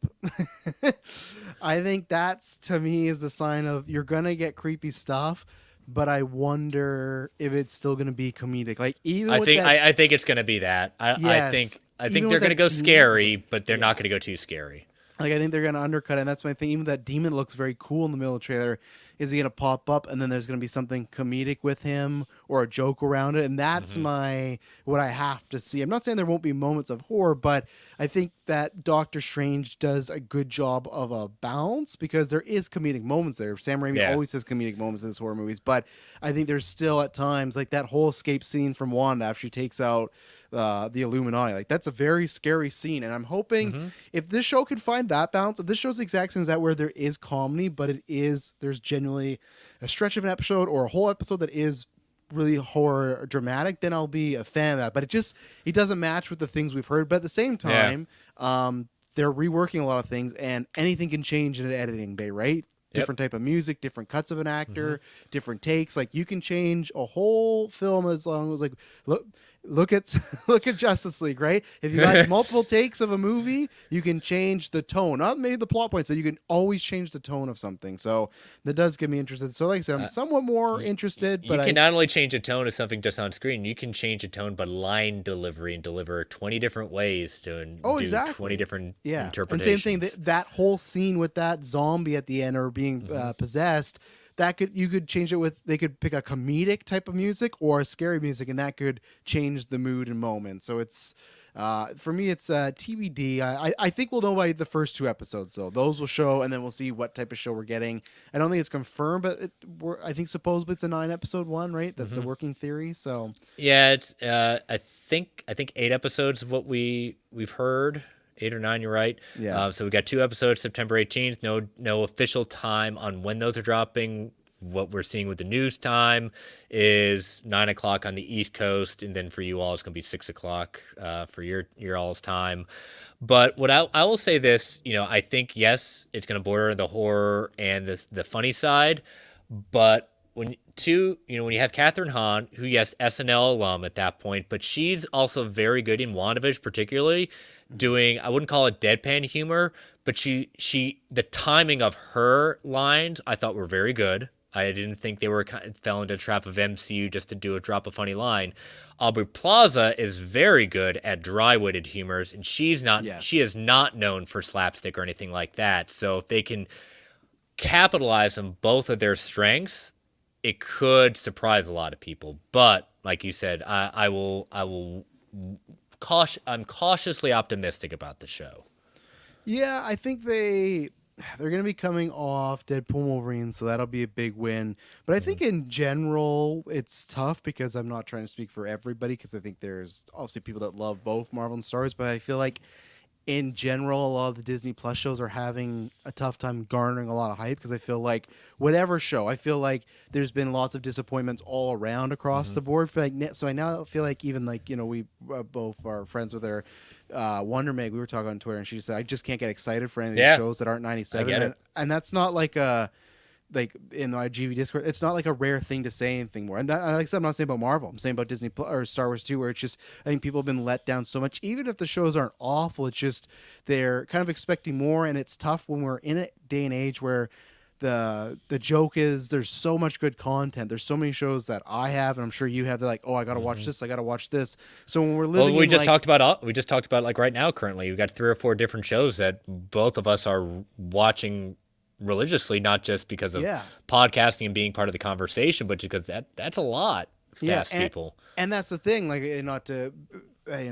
I think that's, to me, is the sign of you're going to get creepy stuff, but I wonder if it's still going to be comedic. Like, even I think it's going to be that. I think they're going to go scary, but they're not going to go too scary. Like, I think they're going to undercut it, and that's my thing. Even that demon looks very cool in the middle of the trailer. Is he going to pop up, and then there's going to be something comedic with him or a joke around it? And that's what I have to see. I'm not saying there won't be moments of horror, but I think that Doctor Strange does a good job of a balance because there is comedic moments there. Sam Raimi always has comedic moments in his horror movies, but I think there's still at times like that whole escape scene from Wanda after she takes out the Illuminati. Like, that's a very scary scene, and I'm hoping if this show can find that balance, if this show's the exact same as that, where there is comedy, but there's genuinely a stretch of an episode or a whole episode that is really horror or dramatic, then I'll be a fan of that. But it doesn't match with the things we've heard. But at the same time, they're reworking a lot of things, and anything can change in an editing bay, right? Different type of music, different cuts of an actor, different takes. Like, you can change a whole film as long as, like, look at Justice League, right? If you got multiple takes of a movie, you can change the tone. Not maybe the plot points, but you can always change the tone of something. So that does get me interested. So like I said, I'm somewhat more interested. But you can not only change a tone of something just on screen, you can change a tone by line delivery and deliver 20 different ways to do 20 different interpretations. And same thing, that whole scene with that zombie at the end or being possessed, you could change it with, they could pick a comedic type of music or a scary music, and that could change the mood and moment. So it's for me, it's TBD. I think we'll know by the first 2 episodes, though. Those will show, and then we'll see what type of show we're getting. I don't think it's confirmed, but I think supposedly it's a 9-episode one, right? That's the working theory. So yeah, it's I think 8 episodes is what we've heard. 8 or 9, you're right. Yeah. So we got 2 episodes, September 18th. No official time on when those are dropping. What we're seeing with the news time is 9 o'clock on the East Coast, and then for you all, it's going to be 6 o'clock for your all's time. But what I will say this, I think yes, it's going to border the horror and the funny side, but when you have Catherine Hahn, who yes, SNL alum at that point, but she's also very good in WandaVision, particularly doing, I wouldn't call it deadpan humor, but the timing of her lines I thought were very good. I didn't think they fell into the trap of MCU just to do a drop a funny line. Aubrey Plaza is very good at dry-witted humors, and she is not known for slapstick or anything like that. So if they can capitalize on both of their strengths, it could surprise a lot of people. But like you said, I'm cautiously optimistic about the show. Yeah, I think they they're going to be coming off Deadpool and Wolverine, so that'll be a big win. But I think in general, it's tough because I'm not trying to speak for everybody because I think there's obviously people that love both Marvel and Star Wars, but I feel like in general, a lot of the Disney Plus shows are having a tough time garnering a lot of hype because I feel like whatever show, I feel like there's been lots of disappointments all around across the board. For like, so I now feel like even like we both are friends with her, Wonder Meg. We were talking on Twitter, and she said, "I just can't get excited for any of these shows that aren't 97." And that's not like a like in my GV Discord, it's not like a rare thing to say anything more. And that, like I said, I'm not saying about Marvel. I'm saying about Disney or Star Wars too, where it's just I think people have been let down so much. Even if the shows aren't awful, it's just they're kind of expecting more, and it's tough when we're in a day and age where the joke is there's so much good content. There's so many shows that I have, and I'm sure you have. They're like, oh, I got to watch this. I got to watch this. So when we're living, we just talked about like right now. Currently, we've got 3 or 4 different shows that both of us are watching religiously, not just because of podcasting and being part of the conversation, but because that's a lot to ask people. And that's the thing, like, not to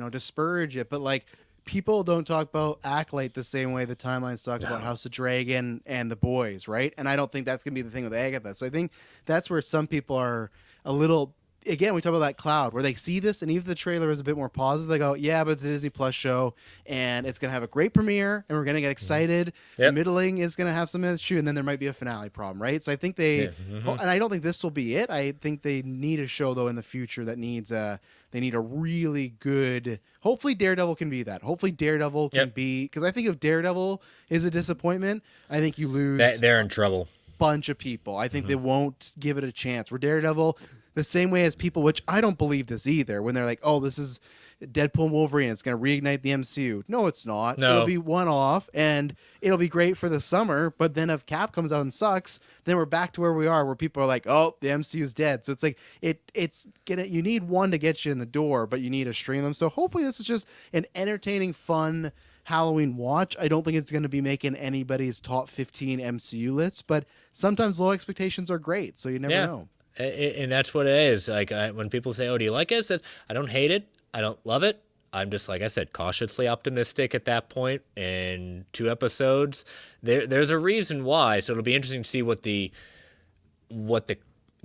disparage it, but like people don't talk about Acolyte the same way the timelines talk about House of Dragon and The Boys, right? And I don't think that's gonna be the thing with Agatha. So I think that's where some people are a little. Again, we talk about that cloud where they see this, and even if the trailer is a bit more positive, they go, "Yeah, but it's a Disney Plus show, and it's gonna have a great premiere, and we're gonna get excited. The middling is gonna have some issue, and then there might be a finale problem, right?" So I think they, and I don't think this will be it. I think they need a show though in the future that needs they need a really good. Hopefully, Daredevil can be that. Hopefully, Daredevil can be, because I think if Daredevil is a disappointment, I think you lose. They're in trouble. Bunch of people. I think they won't give it a chance. Where Daredevil, the same way as people, which I don't believe this either, when they're like, oh, this is Deadpool and Wolverine, it's going to reignite the MCU. No, it's not. No. It'll be one-off, and it'll be great for the summer, but then if Cap comes out and sucks, then we're back to where we are, where people are like, oh, the MCU's dead. So it's like, you need one to get you in the door, but you need to stream them. So hopefully this is just an entertaining, fun Halloween watch. I don't think it's going to be making anybody's top 15 MCU lists, but sometimes low expectations are great, so you never know. And that's what it is. Like when people say, "Oh, do you like it?" I don't hate it. I don't love it. I'm just, like I said, cautiously optimistic at that point. In 2 episodes, there's a reason why. So it'll be interesting to see what the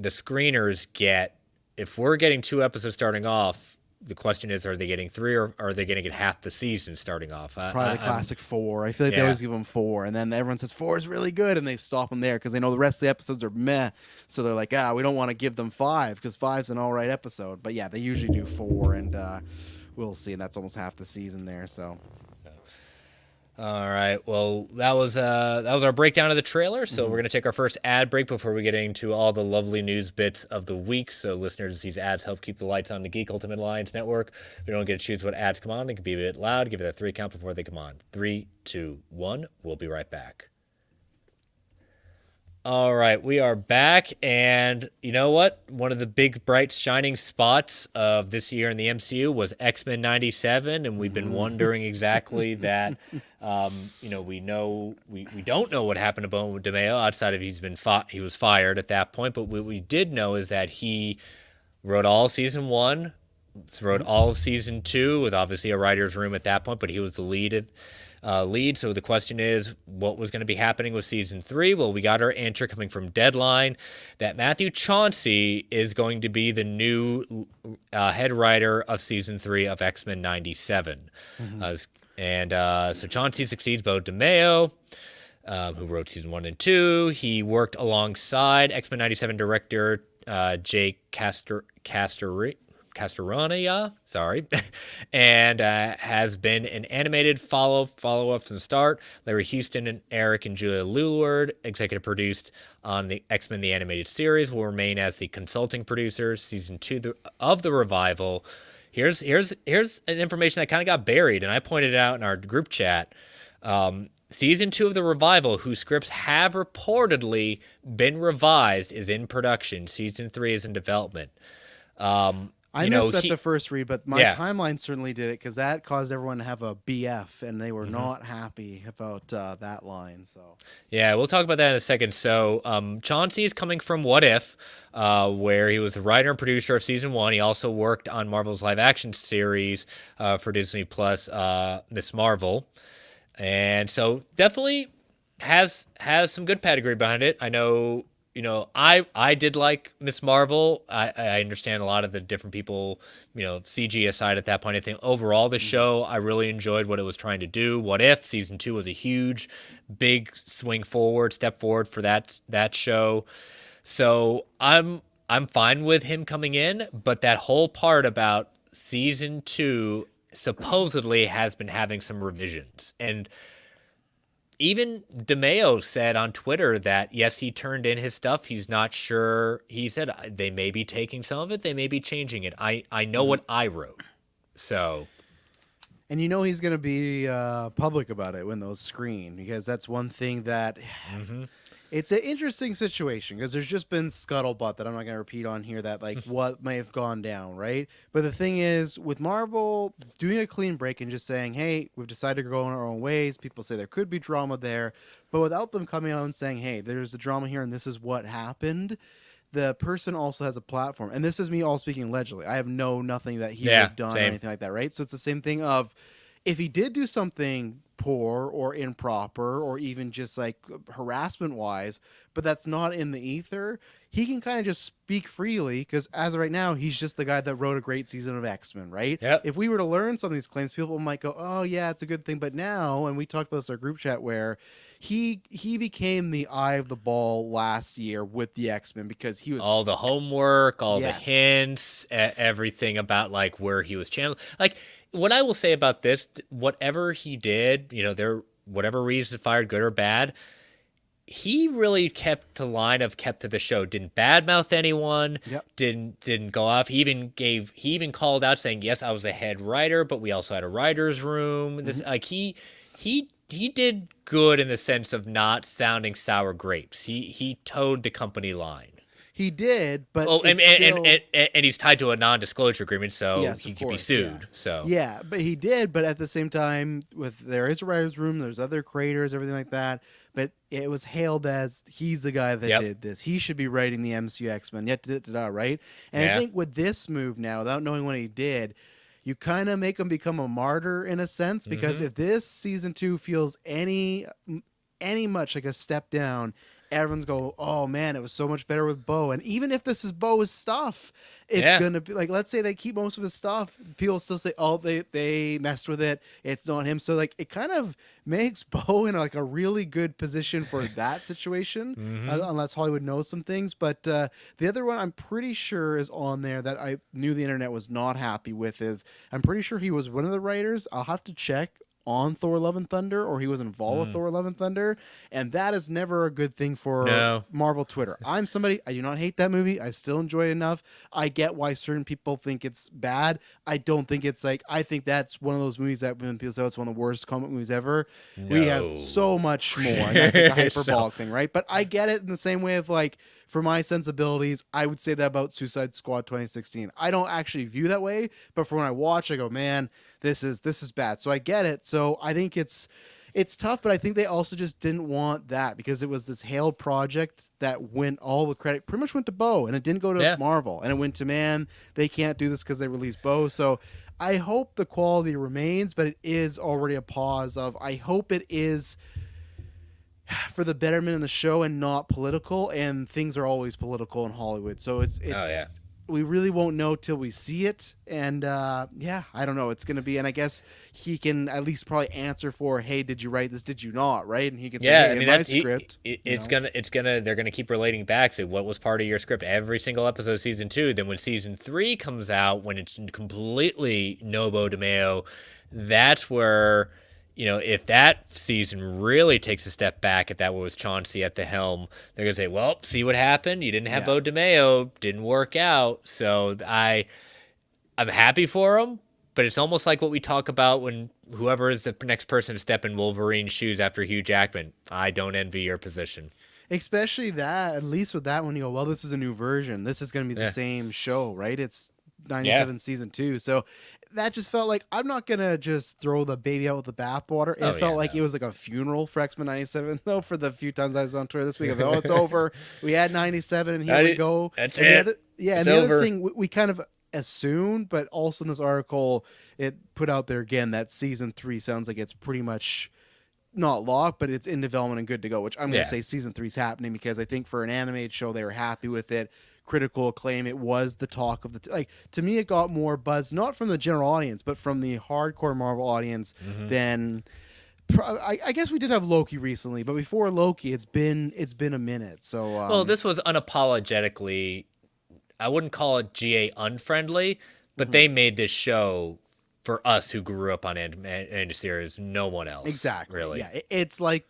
screeners get. If we're getting 2 episodes starting off, the question is, are they getting 3 or are they going to get half the season starting off? Probably the classic 4. I feel like they always give them 4, and then everyone says 4 is really good, and they stop them there because they know the rest of the episodes are meh. So they're like, we don't want to give them 5 because 5's an all right episode. But yeah, they usually do 4, and we'll see. And that's almost half the season there. So. All right. Well, that was our breakdown of the trailer. So we're going to take our first ad break before we get into all the lovely news bits of the week. So listeners, these ads help keep the lights on the Geek Ultimate Alliance Network. We don't get to choose what ads come on. They can be a bit loud. Give it a 3 count before they come on. 3, 2, 1. We'll be right back. All right, we are back, and you know what? One of the big, bright, shining spots of this year in the MCU was X-Men 97, and we've been wondering exactly that. We don't know what happened to Bone DeMeo outside of he was fired at that point, but what we did know is that he wrote all of season 1, wrote all of season 2, with obviously a writer's room at that point, but he was the lead. So the question is, what was going to be happening with season 3? Well, we got our answer coming from Deadline that Matthew Chauncey is going to be the new head writer of season 3 of X-Men 97. So Chauncey succeeds Bo DeMeo, who wrote season 1 and 2. He worked alongside X-Men 97 director Jake Castorania, and has been an animated follow-up from the start. Larry Houston and Eric and Julia Lulward, executive produced on the X-Men the Animated Series, will remain as the consulting producers. Season 2 of the revival. Here's an information that kind of got buried, and I pointed it out in our group chat. Season 2 of the revival, whose scripts have reportedly been revised, is in production. Season 3 is in development. I missed that the first read, but my timeline certainly did it because that caused everyone to have a BF, and they were not happy about that line. So yeah, we'll talk about that in a second. So Chauncey is coming from What If, where he was the writer and producer of season 1. He also worked on Marvel's live-action series for Disney Plus, Miss Marvel, and so definitely has some good pedigree behind it. I know, I did like Miss Marvel. I understand a lot of the different people, CG aside at that point. I think overall the show, I really enjoyed what it was trying to do. What If season 2 was a huge, big step forward for that show. So I'm fine with him coming in, but that whole part about season 2 supposedly has been having some revisions. And even DeMeo said on Twitter that, yes, he turned in his stuff. He's not sure. He said they may be taking some of it. They may be changing it. I know what I wrote. So. And he's going to be public about it when those screen, because that's one thing that it's an interesting situation, because there's just been scuttlebutt that I'm not going to repeat on here that like what may have gone down, right? But the thing is, with Marvel doing a clean break and just saying, hey, we've decided to go in our own ways. People say there could be drama there, but without them coming out and saying, hey, there's a drama here and this is what happened. The person also has a platform, and this is me all speaking allegedly. I have nothing that he would have done or anything like that, right? So it's the same thing of, if he did do something poor or improper or even just like harassment wise, but that's not in the ether, he can kind of just speak freely, because as of right now, he's just the guy that wrote a great season of X-Men, right? Yep. If we were to learn some of these claims, people might go, oh yeah, it's a good thing. But now, and we talked about this in our group chat, where he became the eye of the ball last year with the X-Men, because he was all the homework, all the hints, everything about like where he was channeled. Like, what I will say about this, whatever he did, whatever reason fired, good or bad, he really kept to the show. Didn't badmouth anyone. Yep. Didn't go off. He even called out saying, yes, I was a head writer, but we also had a writer's room. This like he did good in the sense of not sounding sour grapes. He towed the company line. He did, but and he's tied to a non-disclosure agreement, so he could be sued. Yeah. So but he did. But at the same time, there is a writer's room, there's other creators, everything like that. But it was hailed as he's the guy that did this. He should be writing the MCU X-Men. Right? And I think with this move now, without knowing what he did, you kind of make him become a martyr in a sense, because if this season 2 feels any much like a step down, everyone's go, oh man, it was so much better with Bo. And even if this is Bo's stuff, it's gonna be like, let's say they keep most of his stuff, people still say, oh, they messed with it, it's not him. So like, it kind of makes Bo in like a really good position for that situation, unless Hollywood knows some things. But the other one I'm pretty sure is on there that I knew the internet was not happy with is, I'm pretty sure he was one of the writers, I'll have to check, on Thor Love and Thunder, or he was involved with Thor Love and Thunder, and that is never a good thing for Marvel Twitter. I'm somebody, I do not hate that movie, I still enjoy it enough. I get why certain people think it's bad. I don't think it's like, I think that's one of those movies that when people say it's one of the worst comic movies ever, we have so much more, and that's like a hyperbolic thing, right? But I get it in the same way of like, for my sensibilities, I would say that about Suicide Squad 2016. I don't actually view that way, but for when I watch, I go, man, this is bad. So I get it. So I think it's tough, but I think they also just didn't want that, because it was this hailed project that went, all the credit pretty much went to Bo, and it didn't go to Marvel, and it went to, man, they can't do this because they released Bo. So I hope the quality remains, but it is already a pause of, I hope it is for the betterment of the show and not political, and things are always political in Hollywood. So it's we really won't know till we see it. And I don't know. It's going to be, and I guess he can at least probably answer for, hey, did you write this? Did you not? Right. And he can say, hey, I mean, that's script. They're going to keep relating back to what was part of your script every single episode of season 2. Then when season 3 comes out, when it's completely no Bo DeMeo, that's where, if that season really takes a step back at that was Chauncey at the helm, they're going to say, well, see what happened? You didn't have Bo DeMeo, didn't work out. So I'm happy for him, but it's almost like what we talk about when whoever is the next person to step in Wolverine's shoes after Hugh Jackman. I don't envy your position. Especially that, at least with that one, you go, well, this is a new version. This is going to be the same show, right? It's 97 season 2. So that just felt like, I'm not going to just throw the baby out with the bathwater. It felt like it was like a funeral for X-Men 97, though, for the few times I was on Twitter this week. Oh, it's over. We had 97, and here we go. That's and it. The other thing we kind of assumed, but also in this article, it put out there again that season 3 sounds like it's pretty much not locked, but it's in development and good to go, which I'm going Yeah. to say season 3 is happening because I think for an animated show, they were happy with it. Critical acclaim. It was the talk of the like. To me, it got more buzz, not from the general audience, but from the hardcore Marvel audience than. I guess we did have Loki recently, but before Loki, it's been a minute. So Well, this was unapologetically, I wouldn't call it GA unfriendly, but they made this show for us who grew up on animated series. No one else. exactly, Really. yeah, it's like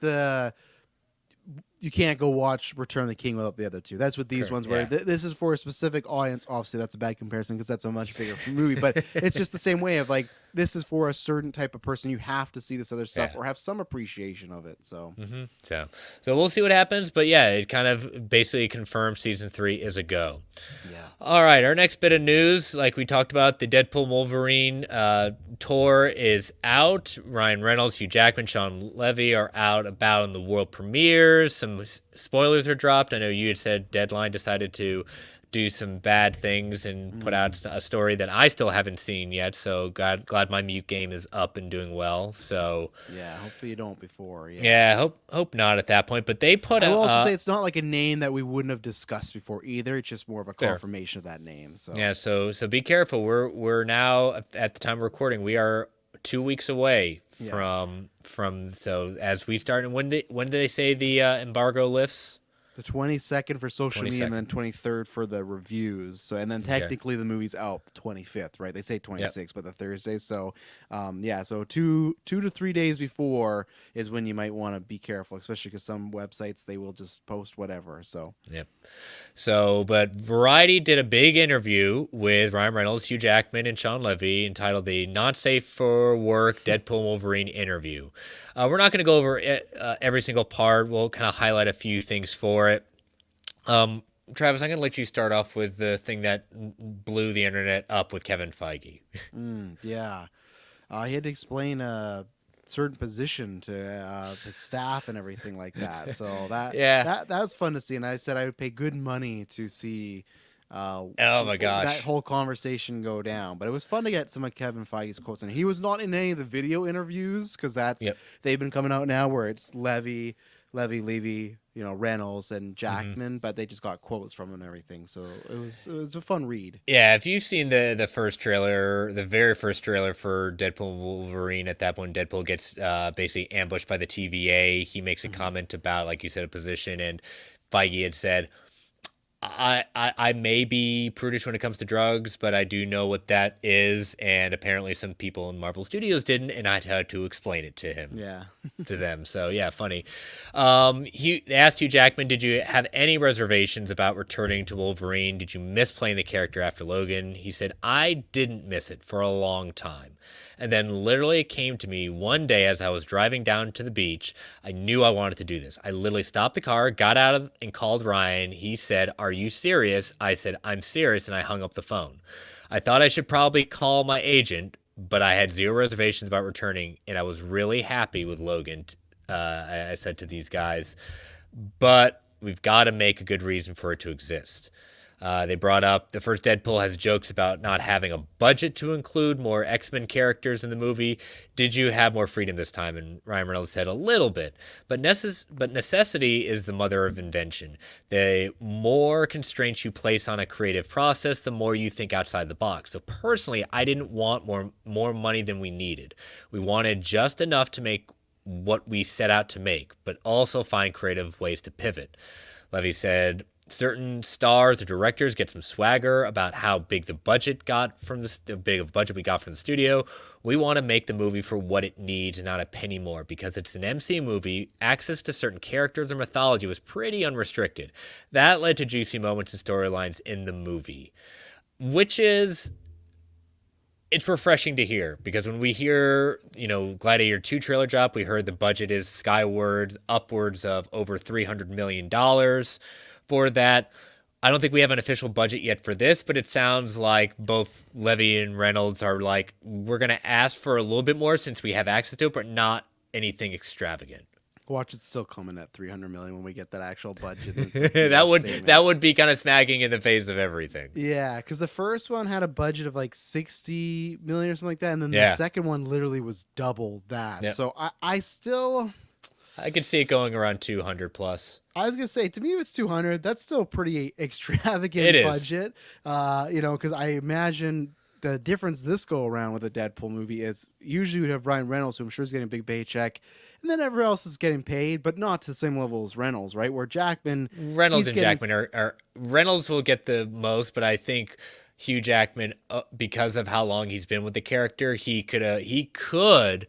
you can't go watch Return of the King without the other two. That's what these ones were. Yeah. This is for a specific audience. Obviously, that's a bad comparison because that's a much bigger movie. But it's just the same way of like, this is for a certain type of person. You have to see this other stuff or have some appreciation of it. So, So we'll see what happens. But yeah, it kind of basically confirms season 3 is a go. yeah. All right, our next bit of news, like we talked about, the Deadpool Wolverine tour is out. Ryan Reynolds, Hugh Jackman, Sean Levy are out about in the world premieres. Some spoilers are dropped. I know you had said Deadline decided to do some bad things and put out a story that I still haven't seen yet. So glad my mute game is up and doing well. So Yeah, hopefully you don't before. yeah, hope not at that point. But they put I will also say it's not like a name that we wouldn't have discussed before either. It's just more of a Fair. confirmation of that name. So yeah, so be careful. We're now at the time of recording, we are 2 weeks away from so as we start. And when do they say the embargo lifts? the 22nd for social media and 22nd. then 23rd for the reviews. So and then technically the movie's out the 25th, right? They say 26th, but the Thursday. So so 2 to 3 days before is when you might want to be careful, especially because some websites they will just post whatever. So Yep. So, but Variety did a big interview with Ryan Reynolds, Hugh Jackman, and Sean Levy entitled "The Not Safe for Work Deadpool Wolverine Interview." We're not going to go over every single part. We'll kind of highlight a few things for it. Travis, I'm going to let you start off with the thing that blew the internet up with Kevin Feige. He had to explain a certain position to his staff and everything like that. So that was fun to see. And I said I would pay good money to see oh my gosh, that whole conversation go down. But it was fun to get some of Kevin Feige's quotes. And he was not in any of the video interviews because they've been coming out now where it's Levy, Reynolds and Jackman, but they just got quotes from him and everything. So it was a fun read. Yeah, if you've seen the first trailer, the very first trailer for Deadpool Wolverine, at that point Deadpool gets basically ambushed by the TVA. He makes a comment about, like you said, a position, and Feige had said, I may be prudish when it comes to drugs, but I do know what that is, and apparently some people in Marvel Studios didn't, and I had to explain it to him. Yeah. To them. So yeah, funny. They asked Hugh Jackman, did you have any reservations about returning to Wolverine? Did you miss playing the character after Logan? He said, I didn't miss it for a long time. And then literally it came to me one day as I was driving down to the beach. I knew I wanted to do this. I literally stopped the car, got out and called Ryan. He said, are you serious? I said, I'm serious, and I hung up the phone. I thought I should probably call my agent, but I had zero reservations about returning, and I was really happy with Logan. I said to these guys, but we've got to make a good reason for it to exist. They brought up the first Deadpool has jokes about not having a budget to include more X-Men characters in the movie. Did you have more freedom this time? And Ryan Reynolds said a little bit, but necessity is the mother of invention. The more constraints you place on a creative process, the more you think outside the box. So personally, I didn't want more money than we needed. We wanted just enough to make what we set out to make, but also find creative ways to pivot. Levy said, certain stars or directors get some swagger about how big the budget got from the big of budget we got from the studio. We want to make the movie for what it needs and not a penny more, because it's an MCU movie. Access to certain characters or mythology was pretty unrestricted. That led to juicy moments and storylines in the movie, which is, it's refreshing to hear, because when we hear, Gladiator 2 trailer drop, we heard the budget is upwards of over $300 million for that. I don't think we have an official budget yet for this, but it sounds like both Levy and Reynolds are like, we're going to ask for a little bit more since we have access to it, but not anything extravagant. Watch it still coming at $300 million when we get that actual budget. that would be kind of smacking in the face of everything. Yeah, because the first one had a budget of like $60 million or something like that, and then the second one literally was double that. Yep. So I still, I could see it going around 200 plus. I was gonna say, to me, if it's 200, that's still a pretty extravagant It is. budget. Because I imagine the difference this go around with a Deadpool movie is usually we have Ryan Reynolds, who I'm sure is getting a big paycheck, and then everyone else is getting paid, but not to the same level as Reynolds, right? Where Jackman, Reynolds and Jackman are Reynolds will get the most, but I think Hugh Jackman, because of how long he's been with the character, he could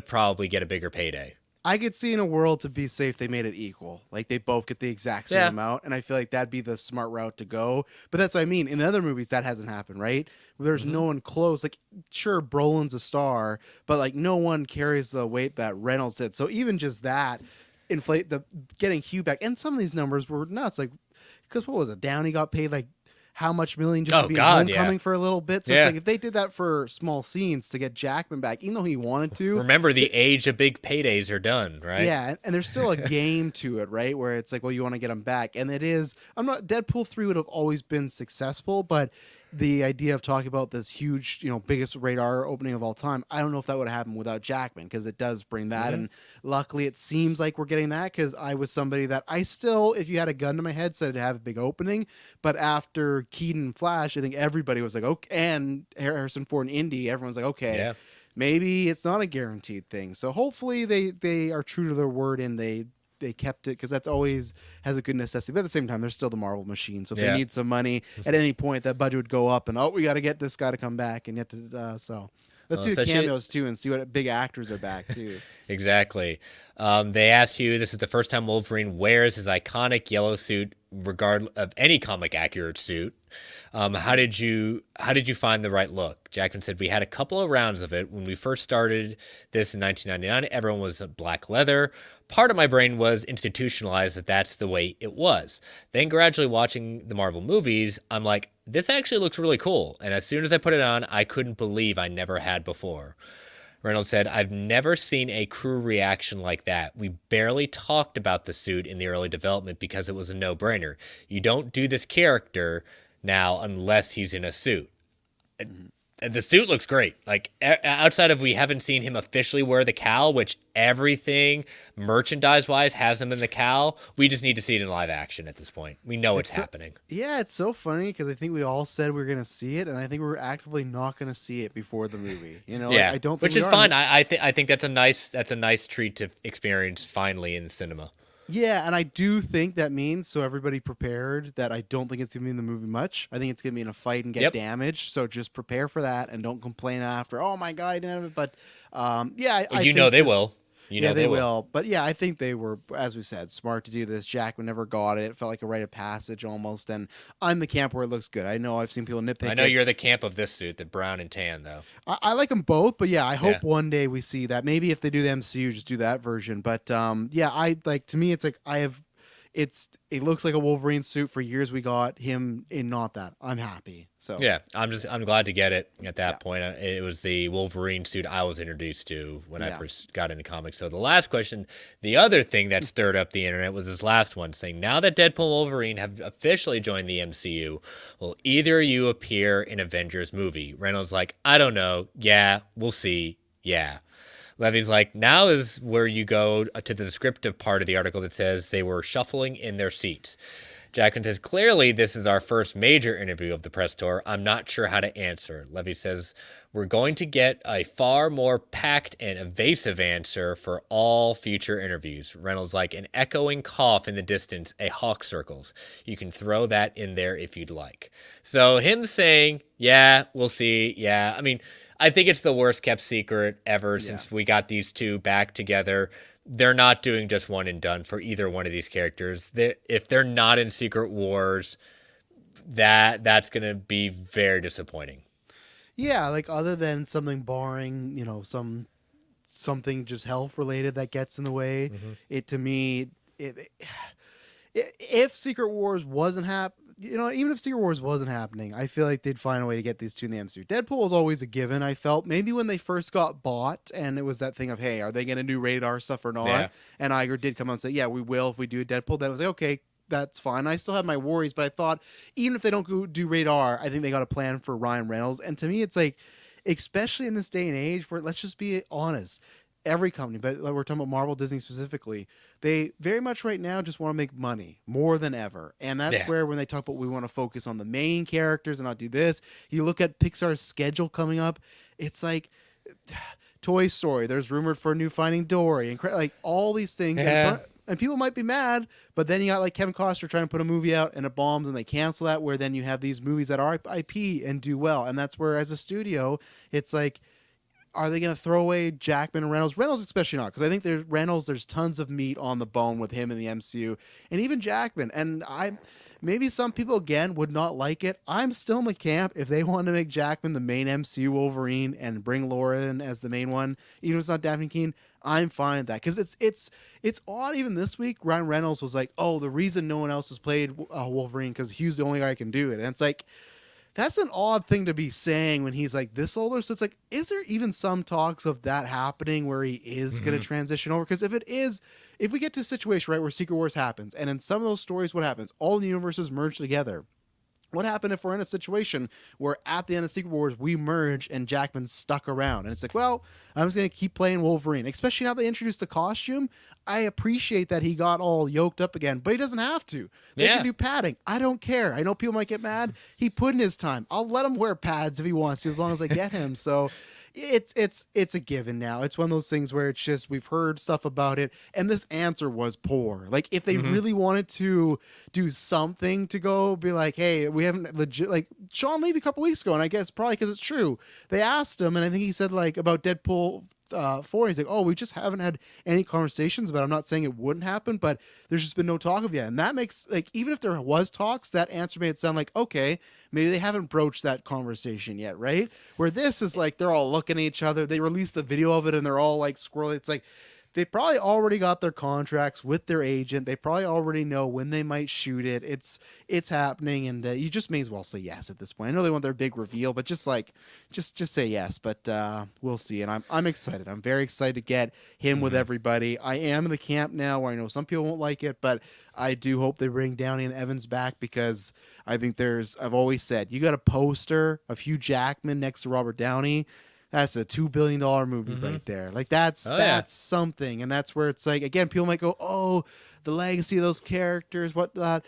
probably get a bigger payday. I could see in a world, to be safe, they made it equal. Like they both get the exact same amount, and I feel like that'd be the smart route to go. But that's what I mean. In the other movies, that hasn't happened, right? There's no one close. Like, sure, Brolin's a star, but like no one carries the weight that Reynolds did. So even just that inflate the getting Hugh back, and some of these numbers were nuts. Like, because what was it? Downey got paid like how much million just to be in Homecoming for a little bit. So it's like if they did that for small scenes to get Jackman back, even though he wanted to. Remember, the age of big paydays are done, right? Yeah, and there's still a game to it, right? Where it's like, well, you want to get him back. And it is, Deadpool 3 would have always been successful, but the idea of talking about this huge, biggest radar opening of all time, I don't know if that would have happened without Jackman, because it does bring that. And luckily it seems like we're getting that, because I was somebody that I still, if you had a gun to my head, said it'd have a big opening. But after Keaton and Flash, I think everybody was like, okay, and Harrison Ford and Indy, everyone's like, okay, maybe it's not a guaranteed thing. So hopefully they are true to their word and they kept it, because that's always has a good necessity. But at the same time, there's still the Marvel machine. So if they need some money at any point, that budget would go up, and we got to get this guy to come back, and so let's see the cameos too, and see what big actors are back too. Exactly. They asked you, this is the first time Wolverine wears his iconic yellow suit, regardless of any comic accurate suit. How did you find the right look? Jackman said, we had a couple of rounds of it. When we first started this in 1999, everyone was black leather. Part of my brain was institutionalized that that's the way it was. Then gradually watching the Marvel movies, I'm like, this actually looks really cool. And as soon as I put it on, I couldn't believe I never had before. Reynolds said, I've never seen a crew reaction like that. We barely talked about the suit in the early development because it was a no-brainer. You don't do this character now unless he's in a suit. The suit looks great. Like, outside of we haven't seen him officially wear the cowl, which everything merchandise-wise has him in the cowl. We just need to see it in live action at this point. We know it's happening. Yeah, it's so funny because I think we all said we were going to see it, and I think we were actively not going to see it before the movie. Yeah, I don't think which is fine. I think that's a nice treat to experience finally in the cinema. Yeah, and I do think that means, so everybody prepared, that I don't think it's going to be in the movie much. I think it's going to be in a fight and get damaged. So just prepare for that and don't complain after, oh my God, I didn't have it. But I think they will. They will. But yeah, I think they were, as we said, smart to do this. Jackman never got it. It felt like a rite of passage almost. And I'm the camp where it looks good. I know I've seen people nitpick. I know you're the camp of this suit, the brown and tan, though. I like them both, but yeah, I hope one day we see that. Maybe if they do the MCU, just do that version. But to me, it's like it looks like a Wolverine suit. For years we got him in not that. I'm happy. So yeah, I'm glad to get it at that point. It was the Wolverine suit I was introduced to when I first got into comics. So the last question, the other thing that stirred up the internet was this last one saying, now that Deadpool and Wolverine have officially joined the MCU, will either of you appear in Avengers movie? Reynolds like, I don't know. Yeah, we'll see. Yeah. Levy's like, now is where you go to the descriptive part of the article that says they were shuffling in their seats. Jackman says, clearly this is our first major interview of the press tour. I'm not sure how to answer. Levy says, we're going to get a far more packed and evasive answer for all future interviews. Reynolds like, an echoing cough in the distance, a hawk circles. You can throw that in there if you'd like. So him saying, yeah, we'll see. Yeah, I mean, I think it's the worst kept secret ever since we got these two back together. They're not doing just one and done for either one of these characters. If they're not in Secret Wars, that's going to be very disappointing. Yeah, like other than something boring, something just health related that gets in the way. It to me, if Secret Wars wasn't even if Secret Wars wasn't happening, I feel like they'd find a way to get these two in the MCU. Deadpool was always a given, I felt. Maybe when they first got bought, and it was that thing of, hey, are they going to do radar stuff or not? Yeah. And Iger did come out and say, yeah, we will if we do a Deadpool. Then I was like, okay, that's fine. I still have my worries, but I thought, even if they don't do radar, I think they got a plan for Ryan Reynolds. And to me, it's like, especially in this day and age where, let's just be honest, every company, but like we're talking about Marvel, Disney specifically, they very much right now just want to make money more than ever. And that's where when they talk about we want to focus on the main characters and not do this, you look at Pixar's schedule coming up, it's like Toy Story, there's rumored for a new Finding Dory, and like all these things. And people might be mad, but then you got like Kevin Costner trying to put a movie out and it bombs and they cancel that, where then you have these movies that are IP and do well. And that's where, as a studio, it's like, are they going to throw away Jackman and Reynolds? Reynolds especially not, because I think there's tons of meat on the bone with him in the MCU, and even Jackman. And maybe some people again would not like it. I'm still in the camp if they want to make Jackman the main MCU Wolverine and bring Laura in as the main one, even if it's not Daphne Keane. I'm fine with that, because it's odd. Even this week, Ryan Reynolds was like, "Oh, the reason no one else has played Wolverine because he's the only guy who can do it," and it's like, that's an odd thing to be saying when he's like this older. So it's like, is there even some talks of that happening where he is going to transition over? Because if we get to a situation, right, where Secret Wars happens, and in some of those stories, what happens? All the universes merge together. What happened if we're in a situation where at the end of Secret Wars we merge and Jackman's stuck around? And it's like, well, I'm just going to keep playing Wolverine. Especially now they introduced the costume. I appreciate that he got all yoked up again, but he doesn't have to. They can do padding. I don't care. I know people might get mad. He put in his time. I'll let him wear pads if he wants to, as long as I get him. So it's a given now. It's one of those things where it's just, we've heard stuff about it, and this answer was poor. Like, if they really wanted to do something to go be like, hey, we haven't legit, like Sean Levy a couple weeks ago, and I guess probably because it's true, they asked him, and I think he said like about Deadpool 4, he's like, oh, we just haven't had any conversations about it. I'm not saying it wouldn't happen, but there's just been no talk of it yet. And that makes, like, even if there was talks, that answer made it sound like, okay, maybe they haven't broached that conversation yet, right? Where this is like, they're all looking at each other, they released the video of it and they're all like squirrely. It's like, they probably already got their contracts with their agent. They probably already know when they might shoot it. It's happening, and you just may as well say yes at this point. I know they want their big reveal, but just say yes. But we'll see, and I'm excited. I'm very excited to get him with everybody. I am in the camp now where I know some people won't like it, but I do hope they bring Downey and Evans back, because I think I've always said, you got a poster of Hugh Jackman next to Robert Downey. That's a $2 billion movie right there. Like, that's something. And that's where it's like, again, people might go, oh, the legacy of those characters, whatnot.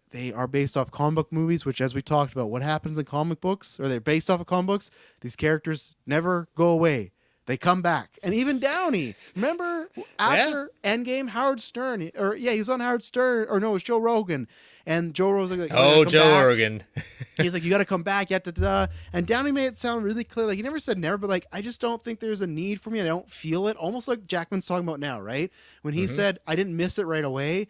They are based off comic book movies, which, as we talked about, what happens in comic books, or they're based off of comic books, these characters never go away. They come back. And even Downey, remember after Endgame, Howard Stern, he was on Howard Stern, or no, it was Joe Rogan. And Joe Rogan was like, Joe Rogan. He's like, you got to come back. And Downey made it sound really clear. Like, he never said never, but like, I just don't think there's a need for me. I don't feel it. Almost like Jackman's talking about now, right? When he said, I didn't miss it right away.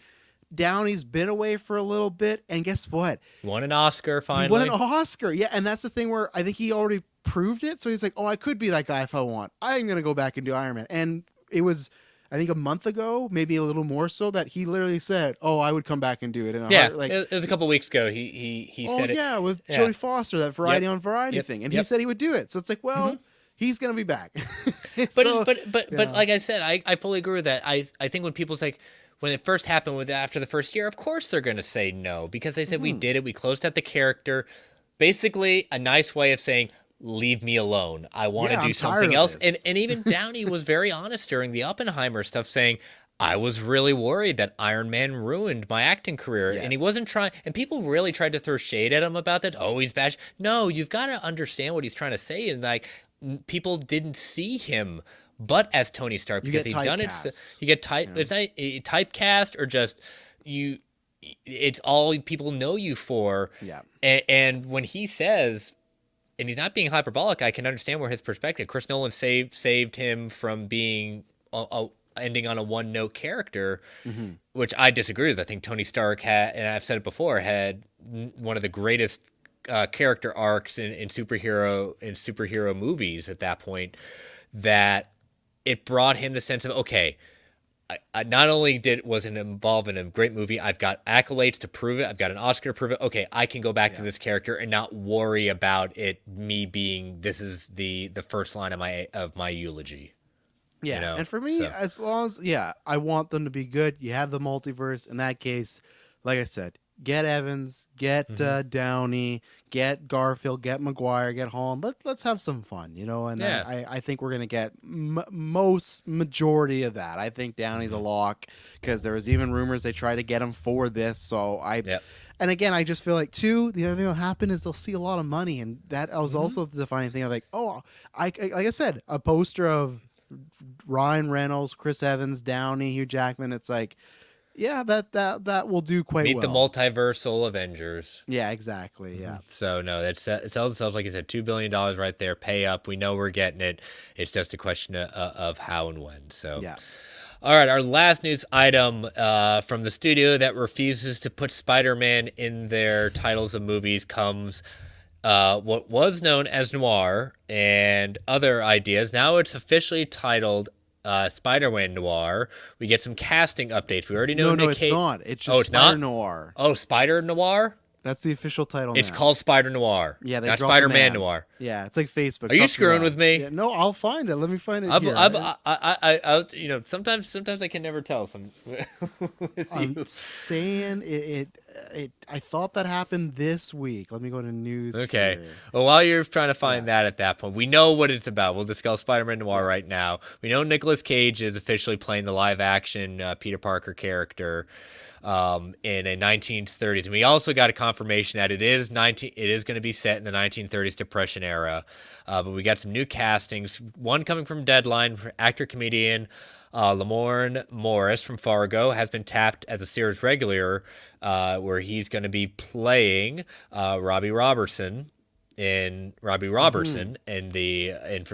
Downey's been away for a little bit. And guess what? Won an Oscar finally. He won an Oscar. Yeah. And that's the thing where I think he already proved it. So he's like, oh, I could be that guy if I want. I'm going to go back and do Iron Man. And it was, I think, a month ago, maybe a little more so, that he literally said, oh, I would come back and do it. And it was a couple weeks ago. He said it. Yeah, with Jodie Foster, that Variety on Variety thing. And he said he would do it. So it's like, well, he's going to be back. But like I said, I fully agree with that. I think when people say, when it first happened after the first year, of course they're going to say no, because they said we did it. We closed out the character. Basically, a nice way of saying, leave me alone. I want to do something else. And even Downey was very honest during the Oppenheimer stuff, saying, I was really worried that Iron Man ruined my acting career. And he wasn't trying, and people really tried to throw shade at him about that. Oh, he's bad. No, you've got to understand what he's trying to say. And like, people didn't see him but as Tony Stark, because he'd done it. You get it's not typecast, or just it's all people know you for. Yeah. And when he says, and he's not being hyperbolic, I can understand where his perspective. Chris Nolan saved him from being ending on a one-note character, which I disagree with. I think Tony Stark had, and I've said it before, had one of the greatest character arcs in superhero movies at that point, that it brought him the sense of, okay, I not only wasn't involved in a great movie, I've got accolades to prove it. I've got an Oscar to prove it. Okay, I can go back to this character and not worry about it me being, this is the first line of my eulogy. Yeah, you know? And for me, as long as I want them to be good. You have the multiverse. In that case, like I said, get Evans, get Downey, get Garfield, get Maguire, get Holland. Let's have some fun, you know. And I think we're gonna get majority of that. I think Downey's a lock because there was even rumors they tried to get him for this. So and again, I just feel like too. The other thing that'll happen is they'll see a lot of money, and that was also the defining thing. Of like, like I said, a poster of Ryan Reynolds, Chris Evans, Downey, Hugh Jackman. It's like, yeah, that will do quite well. Meet the multiversal Avengers. Yeah, exactly. Yeah. So no, it sells itself, like I said, $2 billion right there. Pay up. We know we're getting it. It's just a question of how and when. So yeah. All right, our last news item from the studio that refuses to put Spider-Man in their titles of movies comes what was known as Noir and other ideas. Now it's officially titled Spider-Man Noir. We get some casting updates. We already know No, it's not. It's just Spider Noir. Oh, Spider Noir? That's the official title. It's called Spider Noir. Yeah, they not dropped Spider-Man Noir. Yeah, it's like Facebook. Are you screwing with me? Yeah, no, I'll find it. Let me find it here. I you know, sometimes I can never tell. I'm saying it. I thought that happened this week. Let me go to news. Okay. Here. Well, while you're trying to find that at that point, we know what it's about. We'll discuss Spider-Man Noir right now. We know Nicolas Cage is officially playing the live-action Peter Parker character in a 1930s. And we also got a confirmation that it is going to be set in the 1930s Depression era. But we got some new castings. One coming from Deadline, actor comedian Lamorne Morris from Fargo has been tapped as a series regular, where he's going to be playing Robbie Robertson. And for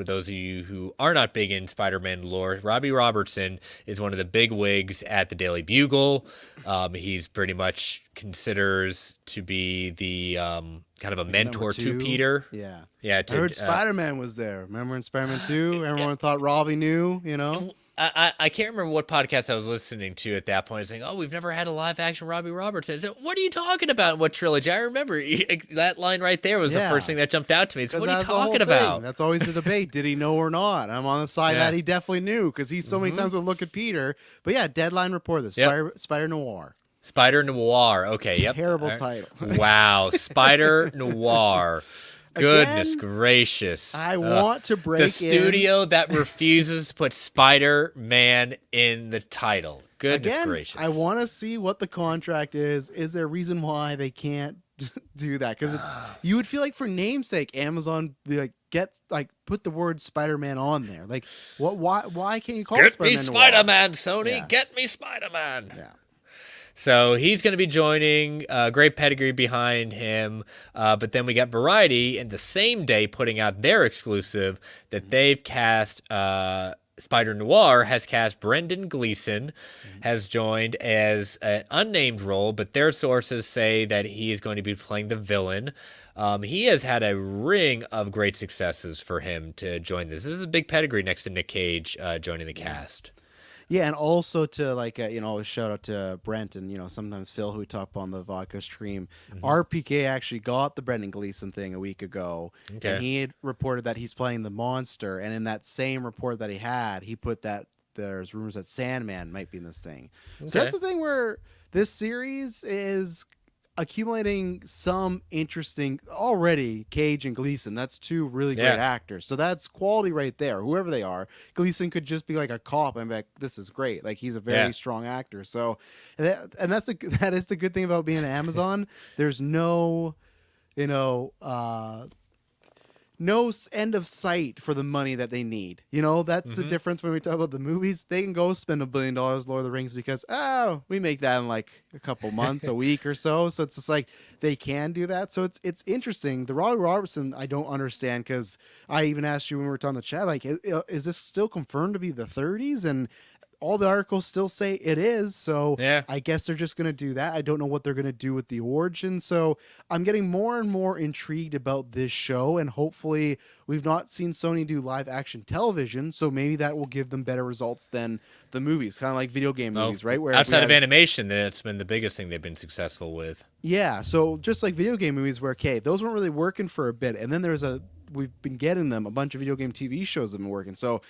those of you who are not big in Spider-Man lore, Robbie Robertson is one of the big wigs at the Daily Bugle. He's pretty much considers to be the kind of a mentor to Peter. Yeah. I heard Spider-Man was there. Remember in Spider-Man 2? Everyone thought Robbie knew, you know? I can't remember what podcast I was listening to at that point, saying, we've never had a live-action Robbie Robertson. I said, what are you talking about? What trilogy? I remember that line right there was the first thing that jumped out to me. So what are you talking about? That's always the debate. Did he know or not? I'm on the side that he definitely knew, because he so many times would look at Peter. But yeah, Deadline reported this. Spider Noir. Spider Noir. Okay, Terrible title. Wow, Spider Noir. Goodness gracious. I want to break the studio that refuses to put Spider-Man in the title. Goodness gracious. I want to see what the contract is. Is there a reason why they can't do that? Because you would feel like for namesake, Amazon put the word Spider-Man on there. Like why can't you call it Spider-Man? Get me Spider-Man, Sony. Yeah. Get me Spider-Man. Yeah. So he's going to be joining, great pedigree behind him. But then we got Variety in the same day putting out their exclusive that they've cast, Spider Noir has cast Brendan Gleeson, has joined as an unnamed role, but their sources say that he is going to be playing the villain. He has had a ring of great successes for him to join this. This is a big pedigree next to Nick Cage joining the cast. Yeah, and also to shout out to Brent and sometimes Phil, who we talk on the vodka stream. RPK actually got the Brendan Gleeson thing a week ago, and he had reported that he's playing the monster. And in that same report that he put that there's rumors that Sandman might be in this thing. So that's the thing where this series is accumulating some interesting already. Cage and Gleason, that's two really great actors, so that's quality right there. Whoever they are, Gleason could just be like a cop and be like, this is great, like he's a very strong actor. So that is the good thing about being an Amazon. There's no no end of sight for the money that they need. That's the difference when we talk about the movies. They can go spend $1 billion Lord of the Rings because, we make that in like a couple months, a week or so. So it's just like they can do that. So it's interesting. The Robbie Robertson, I don't understand, because I even asked you when we were talking the chat, like, is this still confirmed to be the 30s? And all the articles still say it is, so I guess they're just going to do that. I don't know what they're going to do with the origin, so I'm getting more and more intrigued about this show, and hopefully we've not seen Sony do live-action television, so maybe that will give them better results than the movies, kind of like video game movies, right? Where outside of animation, that's been the biggest thing they've been successful with. Yeah, so just like video game movies where, those weren't really working for a bit, and then we've been getting them, a bunch of video game TV shows that have been working, so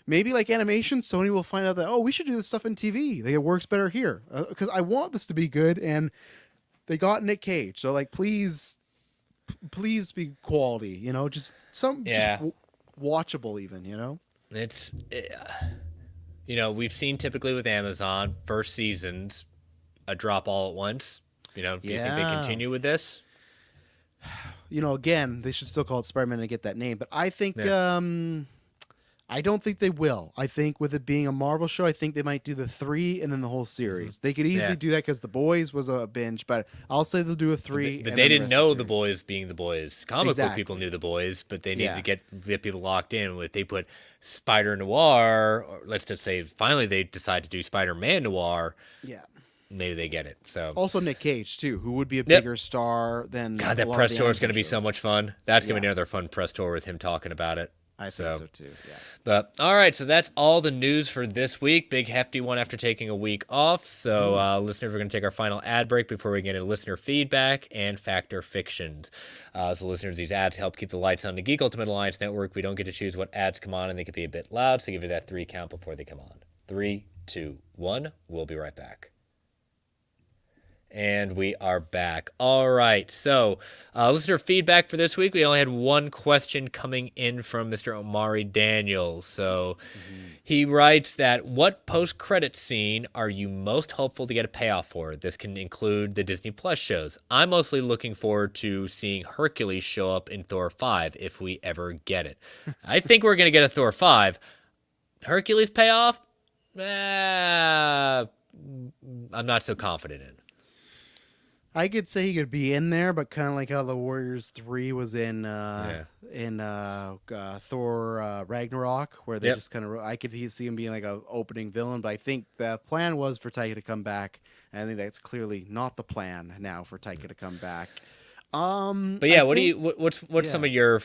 maybe like animation, Sony will find out that, we should do this stuff in TV. Like, it works better here. Because I want this to be good, and they got Nick Cage, so like please be quality, just Yeah, watchable even, it's we've seen typically with Amazon first seasons a drop all at once. Do you think they Yeah. continue with this? Again, they should still call it Spider-Man to get that name, but I think Yeah. I don't think they will. I think with it being a Marvel show, I think they might do the 3 and then the whole series. They could easily Yeah. do that because The Boys was a binge, but I'll say they'll do a 3. But and they then didn't rest of know the the series. boys being the boys. Comic book people Exactly. knew the boys, but they needed Yeah. to get people locked in with. They put Spider Noir, or let's just say finally they decide to do Spider-Man Noir. Yeah. Maybe they get it. So Also Nick Cage too, who would be a Yep. bigger star than God, a that lot press of the tour is going to animated be so shows. much fun. That's going to be Yeah. another fun press tour with him talking about it. I think so too. Yeah. But all right, so that's all the news for this week. Big hefty one after taking a week off. So, listeners, we're going to take our final ad break before we get into listener feedback and factor fictions. So, listeners, these ads help keep the lights on the Geek Ultimate Alliance Network. We don't get to choose what ads come on, and they can be a bit loud. So, give it that 3 count before they come on. 3, 2, 1. We'll be right back. And we are back. All right. So, listener feedback for this week. We only had one question coming in from Mr. Omari Daniels. So, he writes that what post-credit scene are you most hopeful to get a payoff for? This can include the Disney Plus shows. I'm mostly looking forward to seeing Hercules show up in Thor 5 if we ever get it. I think we're going to get a Thor 5. Hercules payoff? I'm not so confident in. I could say he could be in there, but kind of like how the Warriors 3 was in Thor Ragnarok, where they just kind of I could see him being like a opening villain. But I think the plan was for Taika to come back, and I think that's clearly not the plan now for Taika to come back. But yeah, what's some of your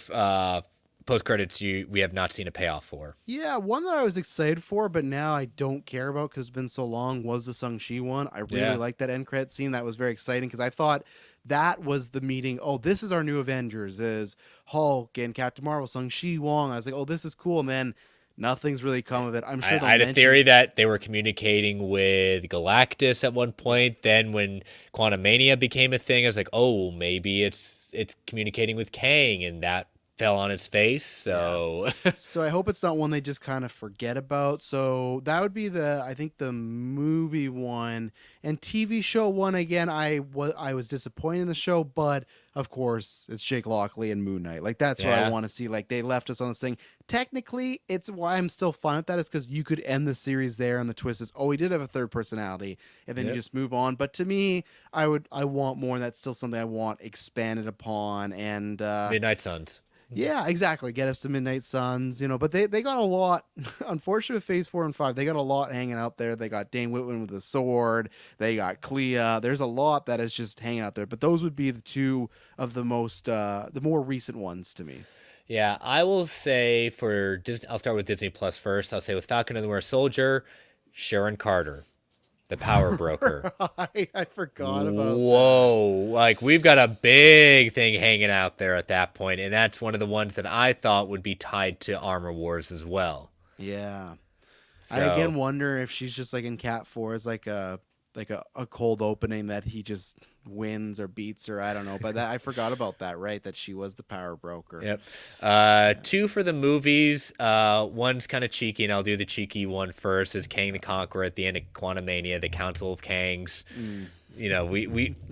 post credits we have not seen a payoff for? Yeah, one that I was excited for, but now I don't care about because it's been so long, was the Shang-Chi one. I really liked that end credit scene. That was very exciting because I thought that was the meeting. Oh, this is our new Avengers, is Hulk and Captain Marvel, Shang-Chi, Wong. I was like, oh, this is cool. And then nothing's really come of it. I'm sure I had a theory that they were communicating with Galactus at one point. Then when Quantumania became a thing, I was like, oh, maybe it's communicating with Kang, and that fell on its face. So so I hope it's not one they just kind of forget about. So that would be I think the movie one. And TV show one, again, I was disappointed in the show, but of course it's Jake Lockley and Moon Knight. Like that's what I want to see. Like they left us on this thing. Technically, it's why I'm still fine with that is because you could end the series there, and the twist is, oh, he did have a third personality, and then you just move on. But to me, I want more, and that's still something I want expanded upon. And Midnight Suns. Yeah, exactly. Get us to Midnight Suns, but they got a lot. Unfortunately, with Phase 4 and 5, they got a lot hanging out there. They got Dane Whitman with a sword. They got Clea. There's a lot that is just hanging out there. But those would be the two of the more recent ones to me. Yeah, I will say for Disney, I'll start with Disney Plus first. I'll say with Falcon and the Winter Soldier, Sharon Carter, the power broker. I forgot about Whoa. Like, we've got a big thing hanging out there at that point, and that's one of the ones that I thought would be tied to Armor Wars as well. Yeah. So, I again wonder if she's just like in Cat 4 is like a cold opening that he just wins or beats her. I don't know. But I forgot about that, right? That she was the power broker. Yep. 2 for the movies. One's kind of cheeky, and I'll do the cheeky one first, is Kang the Conqueror at the end of Quantumania, the Council of Kangs.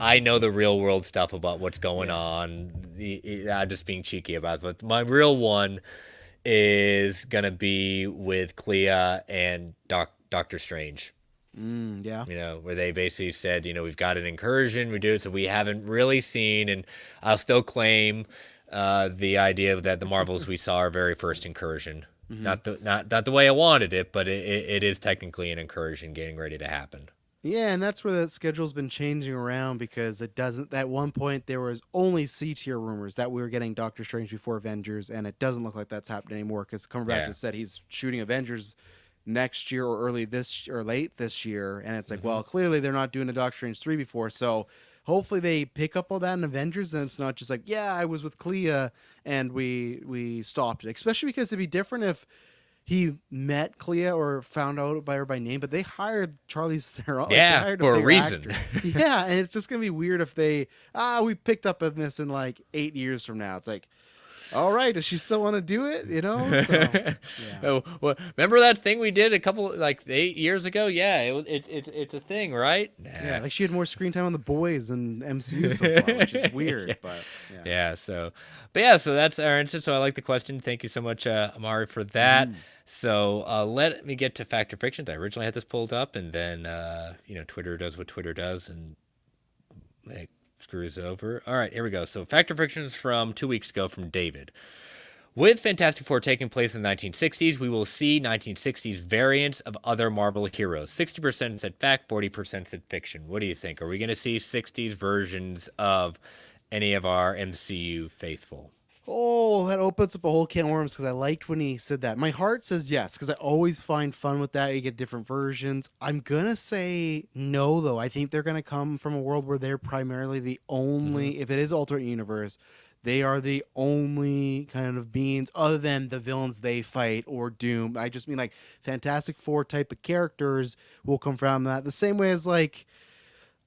I know the real world stuff about what's going on. I'm just being cheeky about it. But my real one is going to be with Clea and Doctor Strange. Yeah. Where they basically said, we've got an incursion, we do it, so we haven't really seen, and I'll still claim the idea that the Marvels we saw our very first incursion. Not the way I wanted it, but it is technically an incursion getting ready to happen. Yeah, and that's where that schedule's been changing around because it doesn't. At one point, there was only C-tier rumors that we were getting Doctor Strange before Avengers, and it doesn't look like that's happening anymore because Cumberbatch has said he's shooting Avengers next year or late this year, and it's like, well, clearly they're not doing a Doctor Strange 3 before, so hopefully they pick up all that in Avengers, and it's not just like, yeah, I was with Clea and we stopped it. Especially because it'd be different if he met Clea or found out by her by name, but they hired Charlize Theron. Like, they Yeah, hired for a bigger reason. actor. Yeah, and it's just gonna be weird if they we picked up on this in like 8 years from now. It's like, all right, does she still want to do it? You know? So yeah. Oh, well, remember that thing we did a couple like 8 years ago? Yeah, it's a thing, right? Nah. Yeah, like she had more screen time on The Boys than MCU so far, which is weird. Yeah. But Yeah, so that's our answer. So I like the question. Thank you so much, Amari, for that. So let me get to Fact or Fictions. I originally had this pulled up, and then Twitter does what Twitter does, and it screws it over. All right, here we go. So Fact or Fictions from 2 weeks ago from David. With Fantastic Four taking place in the 1960s, we will see 1960s variants of other Marvel heroes. 60% said fact, 40% said fiction. What do you think? Are we going to see 60s versions of any of our MCU faithful? Oh, that opens up a whole can of worms because I liked when he said that. My heart says yes because I always find fun with that. You get different versions. I'm going to say no, though. I think they're going to come from a world where they're primarily the only, if it is alternate universe, they are the only kind of beings other than the villains they fight or Doom. I just mean like Fantastic Four type of characters will come from that. The same way as like,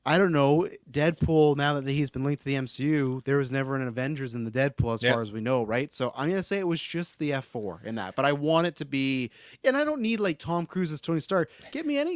I don't know, Deadpool, now that he's been linked to the MCU, there was never an Avengers in the Deadpool as far as we know, right? So I'm going to say it was just the F4 in that. But I want it to be, and I don't need like Tom Cruise as Tony Stark.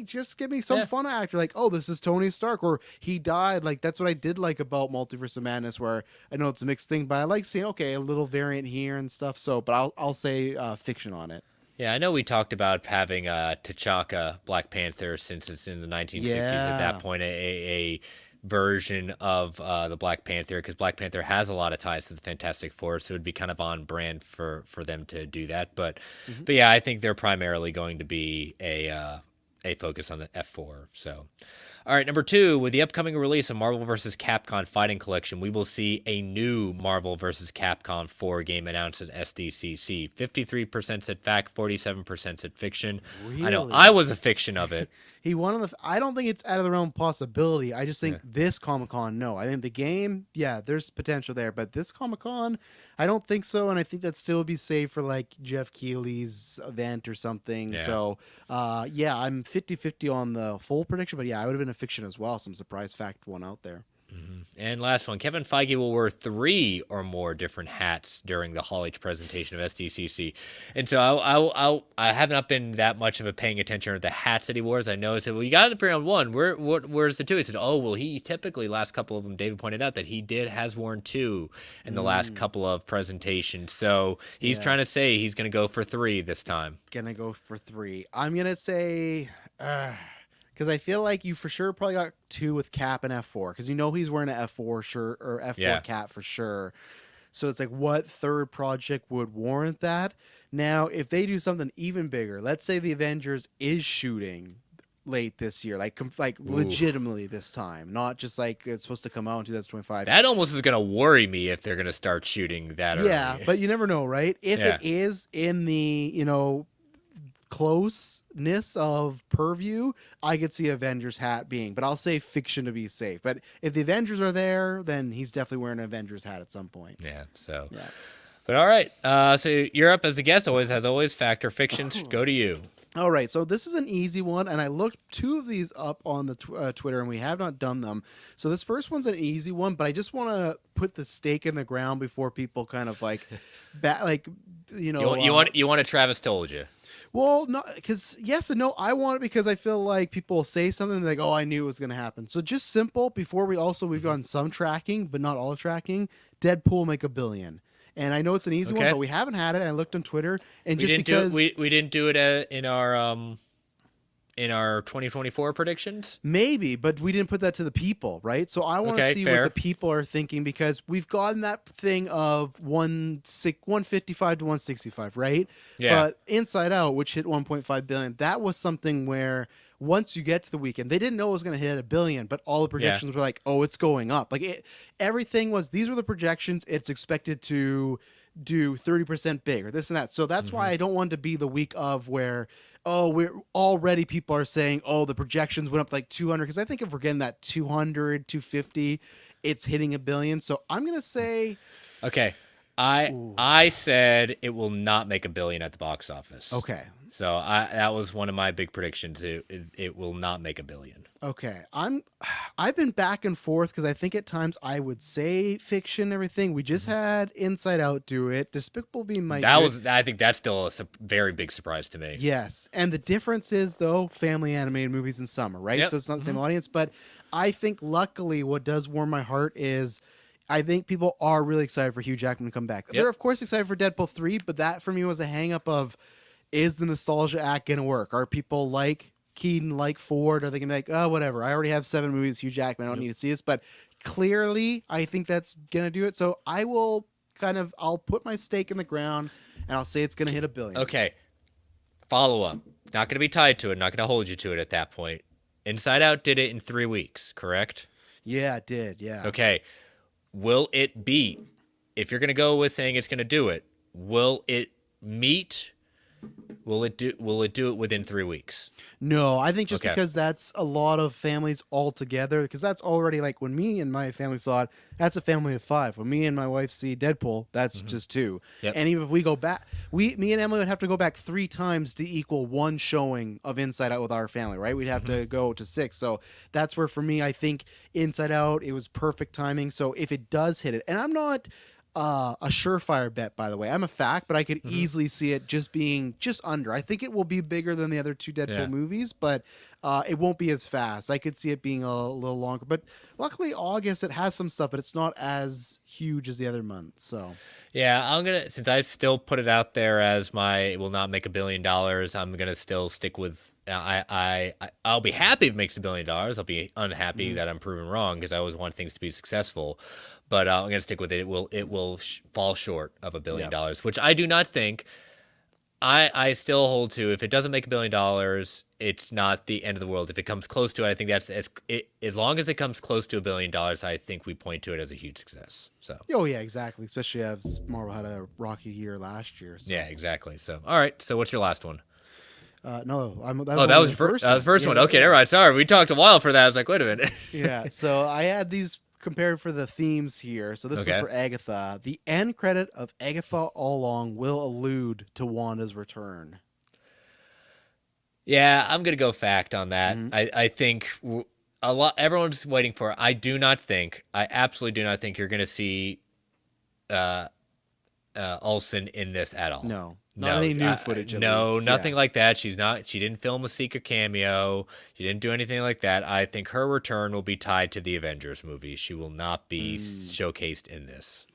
Just give me some fun actor like, oh, this is Tony Stark, or he died. Like, that's what I did like about Multiverse of Madness, where I know it's a mixed thing, but I like seeing, okay, a little variant here and stuff. So, but I'll say fiction on it. Yeah, I know we talked about having T'Chaka Black Panther since it's in the 1960s. At that point, a version of the Black Panther, because Black Panther has a lot of ties to the Fantastic Four, so it would be kind of on brand for them to do that. But yeah, I think they're primarily going to be a focus on the F4. So. All right, number 2, with the upcoming release of Marvel vs. Capcom Fighting Collection, we will see a new Marvel vs. Capcom 4 game announced at SDCC. 53% said fact, 47% said fiction. Really? I know I was a fiction of it. He won on the. I don't think it's out of the realm of possibility. I just think this Comic-Con, no. I think the game, yeah, there's potential there, but this Comic-Con, I don't think so, and I think that still would be safe for like Jeff Keighley's event or something. Yeah. So, yeah, I'm 50-50 on the full prediction, but yeah, I would have been a fiction as well. Some surprise fact one out there. And last one, Kevin Feige will wear 3 or more different hats during the Hall H presentation of SDCC. And so I have not been that much of a paying attention to the hats that he wears. I know I said, well, you got to appear on one. Where's the 2? He said, oh, well, he typically, last couple of them, David pointed out that he has worn 2 in the last couple of presentations. So he's trying to say he's going to go for 3 this time. Going to go for 3. I'm going to say... because I feel like you for sure probably got 2 with Cap and F4, because he's wearing an F4 shirt or F4 cap for sure. So it's like, what third project would warrant that? Now, if they do something even bigger, let's say the Avengers is shooting late this year, like legitimately this time, not just like it's supposed to come out in 2025. That almost is going to worry me if they're going to start shooting that early. Yeah, but you never know, right? If it is in the, closeness of purview, I could see Avengers hat being, but I'll say fiction to be safe. But if the Avengers are there, then he's definitely wearing an Avengers hat at some point. Yeah. So, but all right. So you're up as a guest. As always, fact or fiction. Go to you. All right, so this is an easy one, and I looked 2 of these up on the Twitter, and we have not done them. So this first one's an easy one, but I just want to put the stake in the ground before people kind of like, you want a Travis told you. Well, no, because yes and no. I want it because I feel like people will say something like, "Oh, I knew it was going to happen." So just simple. Before we've gotten some tracking, but not all tracking. Deadpool make $1 billion, and I know it's an easy one, but we haven't had it. I looked on Twitter, and we didn't do it in our 2024 predictions? Maybe, but we didn't put that to the people, right? So I want to see what the people are thinking, because we've gotten that thing of 155 to 165, right? Yeah. But Inside Out, which hit 1.5 billion, that was something where once you get to the weekend, they didn't know it was going to hit $1 billion, but all the projections were like, oh, it's going up. Like everything was, these were the projections. It's expected to do 30% bigger, this and that. So that's why I don't want to be the week of where, we're already, people are saying, the projections went up like 200. Because I think if we're getting that 200, 250, it's hitting $1 billion. So I'm going to say... Okay. I said it will not make $1 billion at the box office. Okay. So that was one of my big predictions. It will not make $1 billion. Okay. I've been back and forth because I think at times I would say fiction and everything. We just had Inside Out do it. Despicable Me might. I think that's still a very big surprise to me. Yes. And the difference is though, family animated movies in summer, right? Yep. So it's not the same audience, but I think luckily what does warm my heart is I think people are really excited for Hugh Jackman to come back. Yep. They're of course excited for Deadpool 3, but that for me was a hang up of, is the nostalgia act going to work? Are people like Keaton, like Ford? Are they going to be like, oh, whatever, I already have 7 movies, Hugh Jackman, I don't need to see this. But clearly, I think that's going to do it. So I'll put my stake in the ground, and I'll say it's going to hit $1 billion. Okay. Follow up. Not going to be tied to it. Not going to hold you to it at that point. Inside Out did it in 3 weeks, correct? Yeah, it did. Yeah. Okay. Will it beat? If you're going to go with saying it's going to do it, will it meet? Will it do it within 3 weeks? No, I think just because that's a lot of families all together, because that's already like when me and my family saw it, that's a family of 5. When me and my wife see Deadpool, that's just 2. Yep. And even if we go back, me and Emily would have to go back 3 times to equal 1 showing of Inside Out with our family, right? We'd have to go to 6. So that's where for me, I think Inside Out, it was perfect timing. So if it does hit it, and I'm not a surefire bet, by the way. I'm a fact, but I could easily see it just being just under. I think it will be bigger than the other 2 Deadpool movies, but it won't be as fast. I could see it being a little longer. But luckily, August, it has some stuff, but it's not as huge as the other months. So yeah, since I still put it out there as it will not make $1 billion, I'm gonna still stick with. I'll be happy if it makes $1 billion. I'll be unhappy that I'm proven wrong because I always want things to be successful. But I'm gonna stick with it. It will fall short of $1 billion, which I do not think. I still hold to, if it doesn't make $1 billion, it's not the end of the world. If it comes close to it, I think that's as long as it comes close to $1 billion, I think we point to it as a huge success. So. Oh yeah, exactly. Especially as Marvel had a rocky year last year. So. Yeah, exactly. So all right. So what's your last one? No, that was the first one. Okay, never mind. Sorry, we talked a while for that. I was like, wait a minute. Yeah, so I had these compared for the themes here. So this was for Agatha. The end credit of Agatha All Along will allude to Wanda's return. Yeah, I'm gonna go fact on that. I think everyone's waiting for it. I absolutely do not think you're gonna see Olsen in this at all. No. Not any new footage. Nothing like that. She didn't film a secret cameo. She didn't do anything like that. I think her return will be tied to the Avengers movie. She will not be showcased in this.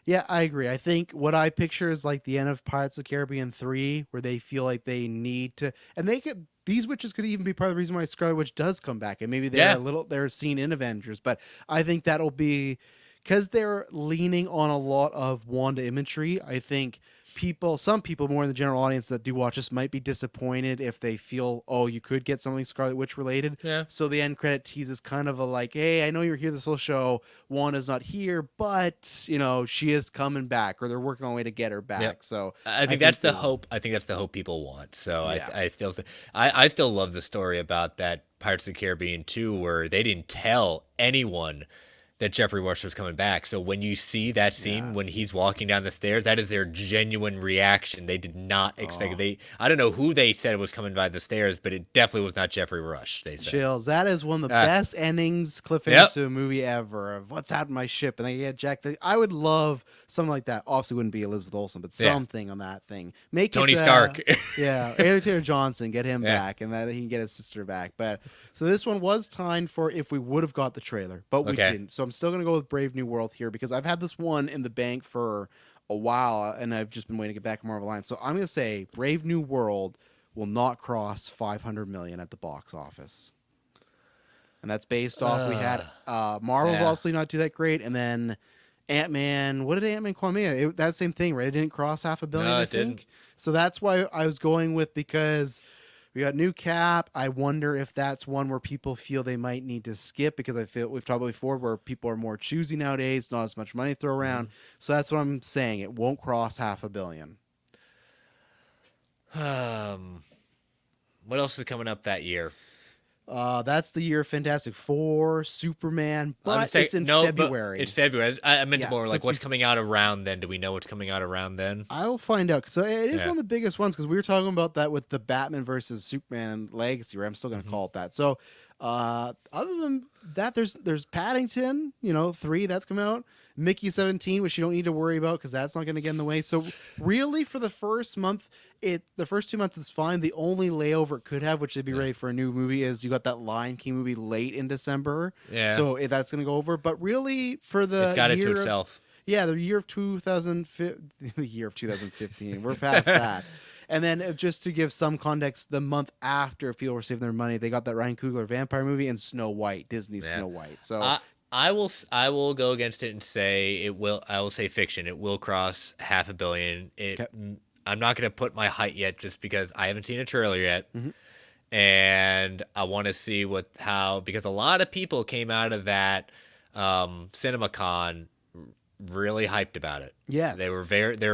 Yeah, I agree. I think what I picture is like the end of Pirates of the Caribbean 3, where they feel like they need to, and these witches could even be part of the reason why Scarlet Witch does come back, and maybe they're seen in Avengers. But I think that'll be because they're leaning on a lot of Wanda imagery. I think some people more in the general audience that do watch this might be disappointed if they feel, oh, you could get something Scarlet Witch related. Yeah. So the end credit tease is kind of a like, hey, I know you're here this whole show. Wanda's not here, but she is coming back, or they're working on a way to get her back. Yep. So I think that's the hope. I think that's the hope people want. So I still love the story about that Pirates of the Caribbean 2, where they didn't tell anyone that Jeffrey Rush was coming back. So when you see that scene when he's walking down the stairs, that is their genuine reaction. They did not expect it. I don't know who they said was coming by the stairs, but it definitely was not Jeffrey Rush. They said. Chills. That is one of the best endings, cliffhangers to a movie ever. Of what's happened to my ship, and they get Jack. I would love something like that. Obviously, wouldn't be Elizabeth Olsen, but something on that thing. Make Tony Stark. Taylor Johnson, get him back, and that he can get his sister back. But so this one was timed for if we would have got the trailer, but we didn't. So I'm still going to go with Brave New World here because I've had this one in the bank for a while and I've just been waiting to get back to Marvel Alliance. So I'm going to say Brave New World will not cross 500 million at the box office. And that's based off we had Marvel's obviously not do that great, and then Ant-Man, what did Ant-Man Quantumania? That same thing, right? It didn't cross 500 million, I think. Didn't. So that's why I was going with, because we got new Cap. I wonder if that's one where people feel they might need to skip, because I feel we've talked about before where people are more choosy nowadays, not as much money to throw around. So that's what I'm saying. It won't cross 500 million. What else is coming up that year? That's the year of Fantastic Four, Superman, but it's in February. It's February. I meant more so like what's coming out around then. Do we know what's coming out around then? I will find out. So it is one of the biggest ones because we were talking about that with the Batman versus Superman Legacy, right? I'm still going to call it that. So other than that, there's Paddington, 3 that's come out. Mickey 17, which you don't need to worry about because that's not going to get in the way. So really, for the first month, the first 2 months it's fine. The only layover it could have, which they'd be ready for a new movie, is you got that Lion King movie late in December. Yeah. So that's going to go over. But really, for the it's got it to itself. The year of 2015. The year of 2015. We're past that. And then just to give some context, the month after, if people were saving their money, they got that Ryan Coogler vampire movie and Snow White, Disney's Snow White. So I will go against it and say I will say fiction. It will cross $500 million. I'm not going to put my height yet just because I haven't seen a trailer yet. And I want to see because a lot of people came out of that CinemaCon really hyped about it. Yes. They were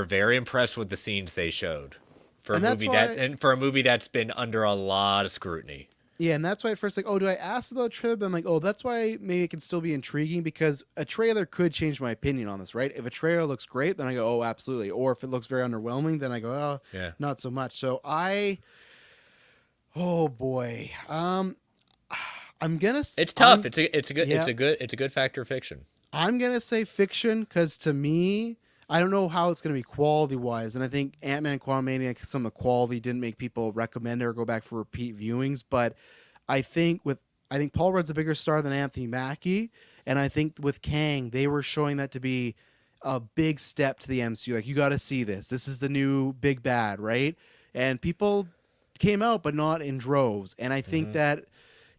very impressed with the scenes they showed for a movie that's been under a lot of scrutiny. Yeah, and that's why at first, do I ask without a trailer? But I'm like, that's why maybe it can still be intriguing because a trailer could change my opinion on this, right? If a trailer looks great, then I go, absolutely. Or if it looks very underwhelming, then I go, not so much. So oh boy, I'm gonna. It's tough. It's a good factor of fiction. I'm gonna say fiction because to me, I don't know how it's going to be quality-wise, and I think Ant-Man Quantumania, some of the quality didn't make people recommend it or go back for repeat viewings, but I think Paul Rudd's a bigger star than Anthony Mackie, and I think with Kang, they were showing that to be a big step to the MCU. Like, you got to see this. This is the new big bad, right? And people came out, but not in droves, and I think that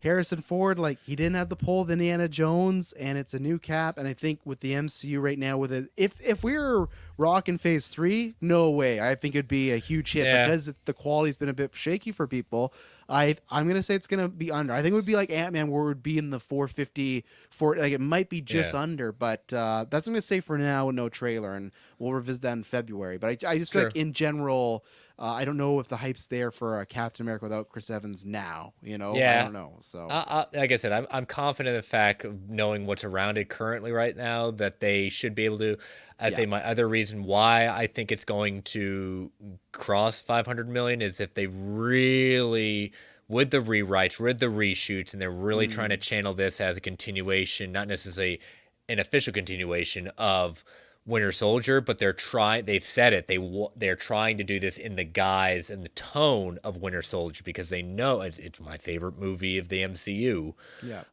Harrison Ford, he didn't have the pull of Indiana Jones, and it's a new Cap. And I think with the MCU right now, if we were rocking Phase 3, no way. I think it'd be a huge hit because the quality's been a bit shaky for people. I'm gonna say it's gonna be under. I think it would be like Ant-Man, where it would be in the 450. It might be just under, but that's what I'm gonna say for now with no trailer, and we'll revisit that in February. But I just feel like in general. I don't know if the hype's there for a Captain America without Chris Evans now. I don't know. So, like I said, I'm confident in the fact of knowing what's around it currently right now that they should be able to. I think my other reason why I think it's going to cross 500 million is if they really, with the rewrites, with the reshoots, and they're really trying to channel this as a continuation, not necessarily an official continuation of Winter Soldier, but they've said it. They're trying to do this in the guise and the tone of Winter Soldier because they know it's my favorite movie of the MCU. Yeah.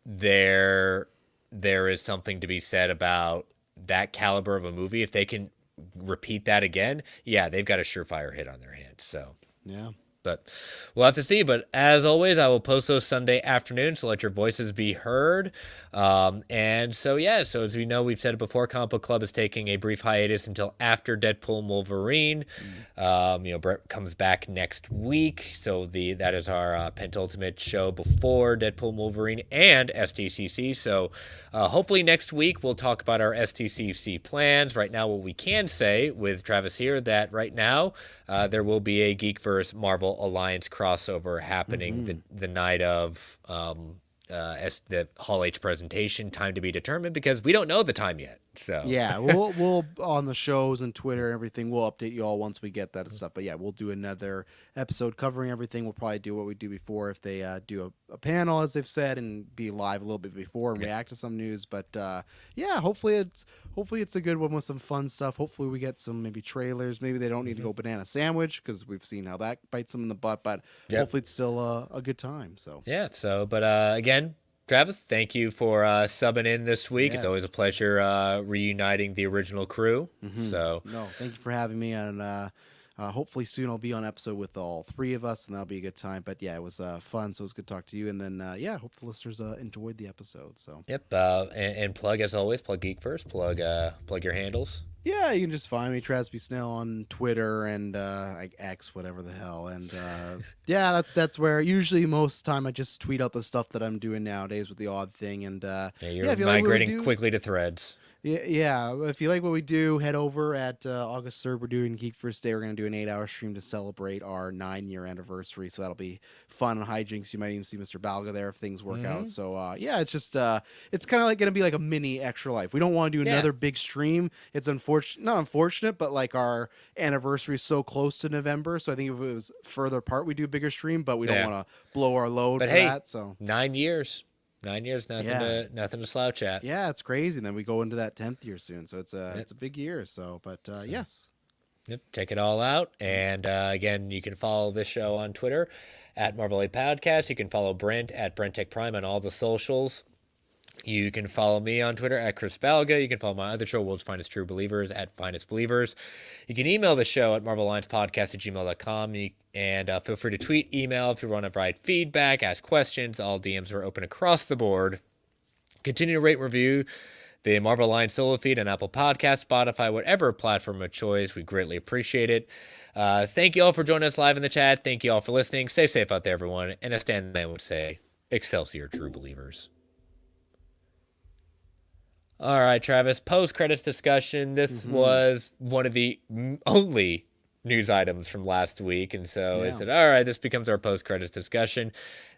There is something to be said about that caliber of a movie. If they can repeat that again, they've got a surefire hit on their hands. So yeah. But we'll have to see. But as always, I will post those Sunday afternoons, so let your voices be heard. And so as we know, we've said it before, Comic Book Club is taking a brief hiatus until after Deadpool and Wolverine. Brett comes back next week. So that is our penultimate show before Deadpool and Wolverine and STCC. So hopefully next week we'll talk about our STCC plans. Right now, what we can say with Travis here, that right now there will be a Geekverse Marvel Alliance crossover happening the night of the Hall H presentation. Time to be determined because we don't know the time yet. So we'll on the shows and Twitter and everything, we'll update you all once we get that and stuff. But we'll do another episode covering everything. We'll probably do what we do before if they do a panel, as they've said, and be live a little bit before and react to some news. But hopefully it's a good one with some fun stuff. Hopefully we get some maybe trailers. Maybe they don't need to go banana sandwich because we've seen how that bites them in the butt. But hopefully it's still a good time. So again, Travis, thank you for subbing in this week. Yes. It's always a pleasure reuniting the original crew. So thank you for having me, and hopefully soon I'll be on episode with all 3 of us, and that'll be a good time. But it was fun, so it was good to talk to you, and then hope the listeners enjoyed the episode. So and plug, as always, plug Geekverse, plug your handles. Yeah, you can just find me, Trasby Snell, on Twitter and X, whatever the hell. And that's where usually most of the time I just tweet out the stuff that I'm doing nowadays with the odd thing. And you're migrating quickly to Threads. Yeah, if you like what we do, head over at August 3rd. We're doing Geek First Day. We're going to do an 8-hour stream to celebrate our 9-year anniversary. So that'll be fun and hijinks. You might even see Mr. Balga there if things work out. So yeah, it's just it's kind of like going to be like a mini Extra Life. We don't want to do another big stream. It's not unfortunate, but like our anniversary is so close to November. So I think if it was further apart, we do a bigger stream, but we don't want to blow our load for that. So 9 years. 9 years, nothing to slouch at. Yeah, it's crazy. And then we go into that 10th year soon, so it's a big year. So, but yes, check it all out. And again, you can follow this show on Twitter at Marvel 8 Podcast. You can follow Brent at Brent Tech Prime on all the socials. You can follow me on Twitter at Chris Balga. You can follow my other show, World's Finest True Believers, at Finest Believers. You can email the show at marvellinespodcast@gmail.com. And feel free to tweet, email if you want to provide feedback, ask questions. All DMs are open across the board. Continue to rate and review the Marvel Alliance solo feed on Apple Podcasts, Spotify, whatever platform of choice. We greatly appreciate it. Thank you all for joining us live in the chat. Thank you all for listening. Stay safe out there, everyone. And as Stan the Man would say, Excelsior, true believers. All right, Travis, post-credits discussion. This was one of the only news items from last week, and so I said, all right, this becomes our post-credits discussion.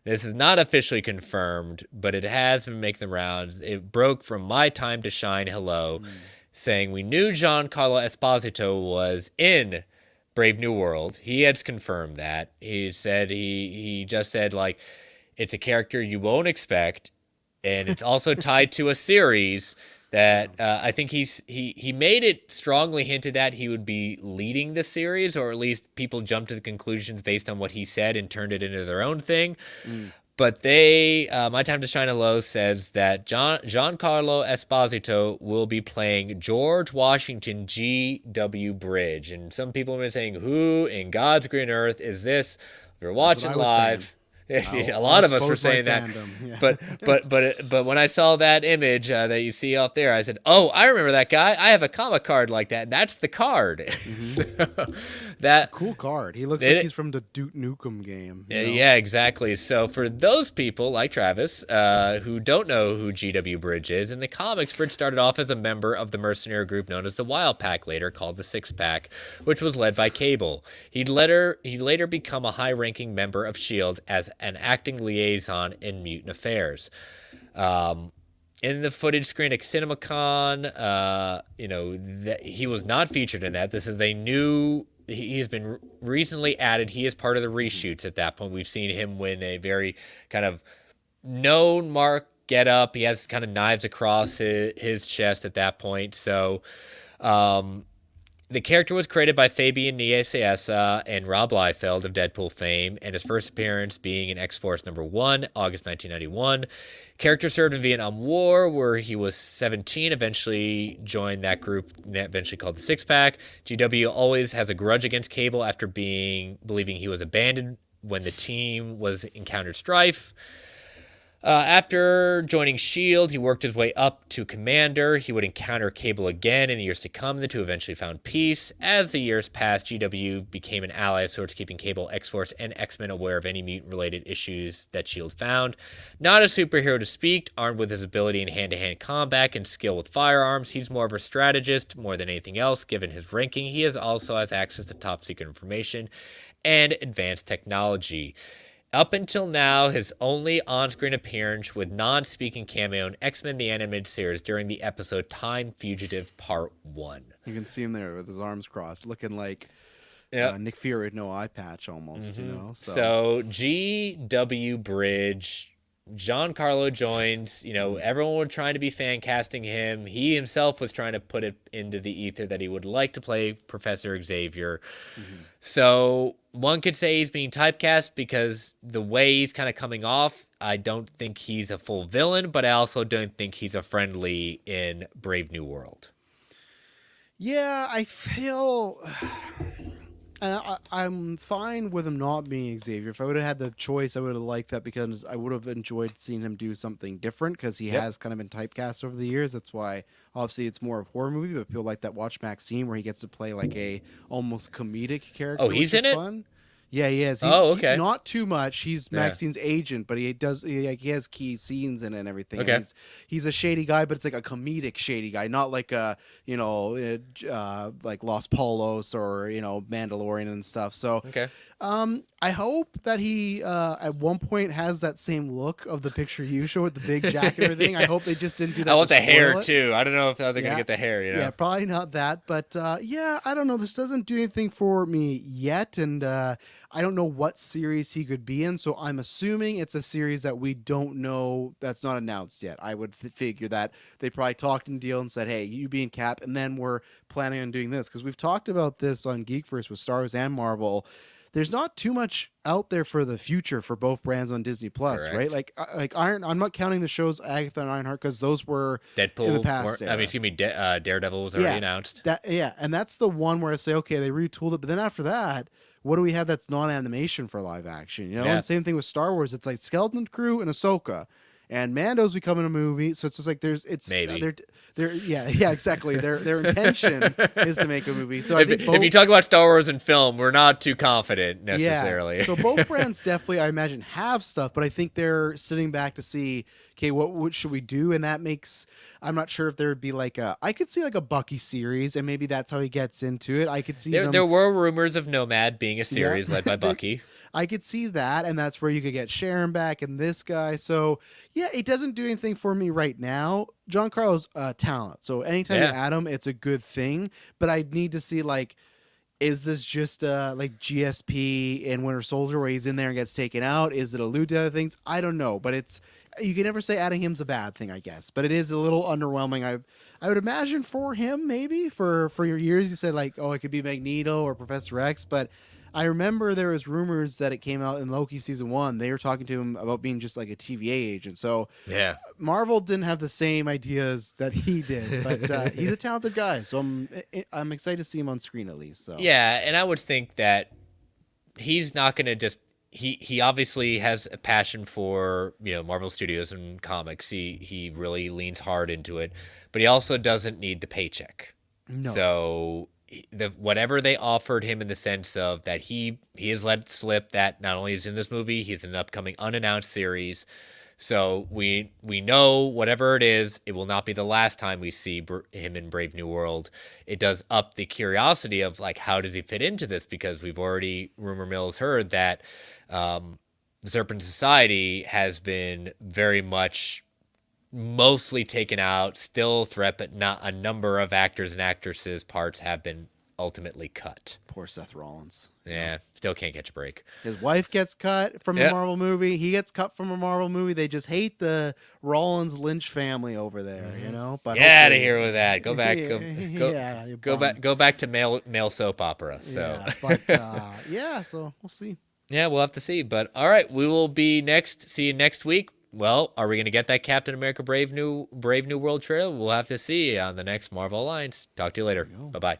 This is not officially confirmed, but it has been making the rounds. It broke from My Time to Shine Hello, saying we knew Giancarlo Esposito was in Brave New World. He has confirmed that. He said he just said, like, it's a character you won't expect, and it's also tied to a series that I think he made it strongly hinted that he would be leading the series, or at least people jumped to the conclusions based on what he said and turned it into their own thing. But My Time to Shine Hello says that Giancarlo Esposito will be playing George Washington G.W. Bridge. And some people have been saying, who in God's green earth is this? If you're watching live. A lot of us were saying that, but when I saw that image that you see out there, I said, "Oh, I remember that guy. I have a comic card like that. That's the card." So, that's a cool card. He looks like he's from the Duke Nukem game. Yeah, exactly. So for those people like Travis who don't know who GW Bridge is, in the comics, Bridge started off as a member of the mercenary group known as the Wild Pack, later called the Six Pack, which was led by Cable. He'd later become a high-ranking member of S.H.I.E.L.D. as an acting liaison in Mutant Affairs. In the footage screen at CinemaCon, he was not featured in that. This is a new... He has been recently added. He is part of the reshoots at that point. We've seen him win a very kind of known Mark get up. He has kind of knives across his chest at that point. So... the character was created by Fabian Nicieza and Rob Liefeld of Deadpool fame, and his first appearance being in X-Force #1, August 1991. Character served in Vietnam War, where he was 17, eventually joined that group, eventually called the Six Pack. GW always has a grudge against Cable after believing he was abandoned when the team encountered strife. After joining S.H.I.E.L.D., he worked his way up to Commander. He would encounter Cable again in the years to come. The two eventually found peace. As the years passed, GW became an ally of sorts, keeping Cable, X-Force, and X-Men aware of any mutant-related issues that S.H.I.E.L.D. found. Not a superhero to speak, armed with his ability in hand-to-hand combat and skill with firearms, he's more of a strategist more than anything else. Given his ranking, he also has access to top-secret information and advanced technology. Up until now, his only on-screen appearance with non-speaking cameo in X-Men The Animated Series during the episode Time Fugitive Part 1. You can see him there with his arms crossed, looking like Nick Fury with no eye patch almost, So G.W. Bridge, Giancarlo joins, everyone was trying to be fan casting him. He himself was trying to put it into the ether that he would like to play Professor Xavier. So one could say he's being typecast because the way he's kind of coming off, I don't think he's a full villain, but I also don't think he's a friendly in Brave New World. Yeah, I feel... I'm fine with him not being Xavier. If I would have had the choice, I would have liked that because I would have enjoyed seeing him do something different because he has kind of been typecast over the years. That's why, obviously, it's more of a horror movie, but I feel like that Watch Max scene where he gets to play like a almost comedic character. Oh, he's in it? Fun. Yeah, he is. Oh, okay. Not too much. He's Yeah. Maxine's agent, but he has key scenes in it and everything. Okay. And he's a shady guy, but it's like a comedic shady guy, not like a like Los Polos or Mandalorian and stuff. So Okay. I hope that he at one point has that same look of the picture you show with the big jacket and everything. I hope they just didn't do that. I want to the hair spoil it. too. I don't know if they're gonna get the hair. Yeah, probably not that, but yeah, I don't know. This doesn't do anything for me yet, and I don't know what series he could be in. So I'm assuming it's a series that we don't know, that's not announced yet. I would figure that they probably talked in deal and said, "Hey, you be in Cap," and then we're planning on doing this because we've talked about this on Geekverse with Star Wars and Marvel. There's not too much out there for the future for both brands on Disney Plus, right? Like I'm not counting the shows Agatha and Ironheart because those were Deadpool in the past. Daredevil was already announced. And that's the one where I say, okay, they retooled it, but then after that, what do we have that's non-animation for live action? And same thing with Star Wars. It's like Skeleton Crew and Ahsoka. And Mando's becoming a movie, so it's just like maybe. Exactly. Their intention is to make a movie. So if you talk about Star Wars and film, we're not too confident necessarily. Yeah. So both brands definitely, I imagine, have stuff, but I think they're sitting back to see, okay, what should we do? And that makes, I'm not sure if there would be I could see like a Bucky series, and maybe that's how he gets into it. I could see there were rumors of Nomad being a series led by Bucky. I could see that, and that's where you could get Sharon back and this guy. So, yeah, it doesn't do anything for me right now. Giancarlo's talent. So anytime you add him, it's a good thing. But I need to see, is this just like GSP in Winter Soldier where he's in there and gets taken out? Is it allude to other things? I don't know. But you can never say adding him's a bad thing, I guess. But it is a little underwhelming. I would imagine for him, maybe, for your years, you said, it could be Magneto or Professor X, but I remember there was rumors that it came out in Loki season 1. They were talking to him about being just like a TVA agent. So Marvel didn't have the same ideas that he did, but he's a talented guy. So I'm excited to see him on screen at least. So yeah, and I would think that he's not going to just he obviously has a passion for Marvel Studios and comics. He really leans hard into it, but he also doesn't need the paycheck. No. So whatever they offered him in the sense of that he has let slip that not only is in this movie, he's in an upcoming unannounced series. So we know whatever it is, it will not be the last time we see him in Brave New World. It does up the curiosity of how does he fit into this, because we've already rumor mills heard that the Serpent Society has been very much mostly taken out, still a threat, but not a number of actors and actresses' parts have been ultimately cut. Poor Seth Rollins. Yeah, still can't catch a break. His wife gets cut from a Marvel movie. He gets cut from a Marvel movie. They just hate the Rollins Lynch family over there, But get out of here with that. Go back. Go back to male soap opera. So, so we'll see. Yeah, we'll have to see. But all right, we will see you next week. Well, are we going to get that Captain America Brave New World trailer? We'll have to see on the next Marvel Alliance. Talk to you later. Bye-bye.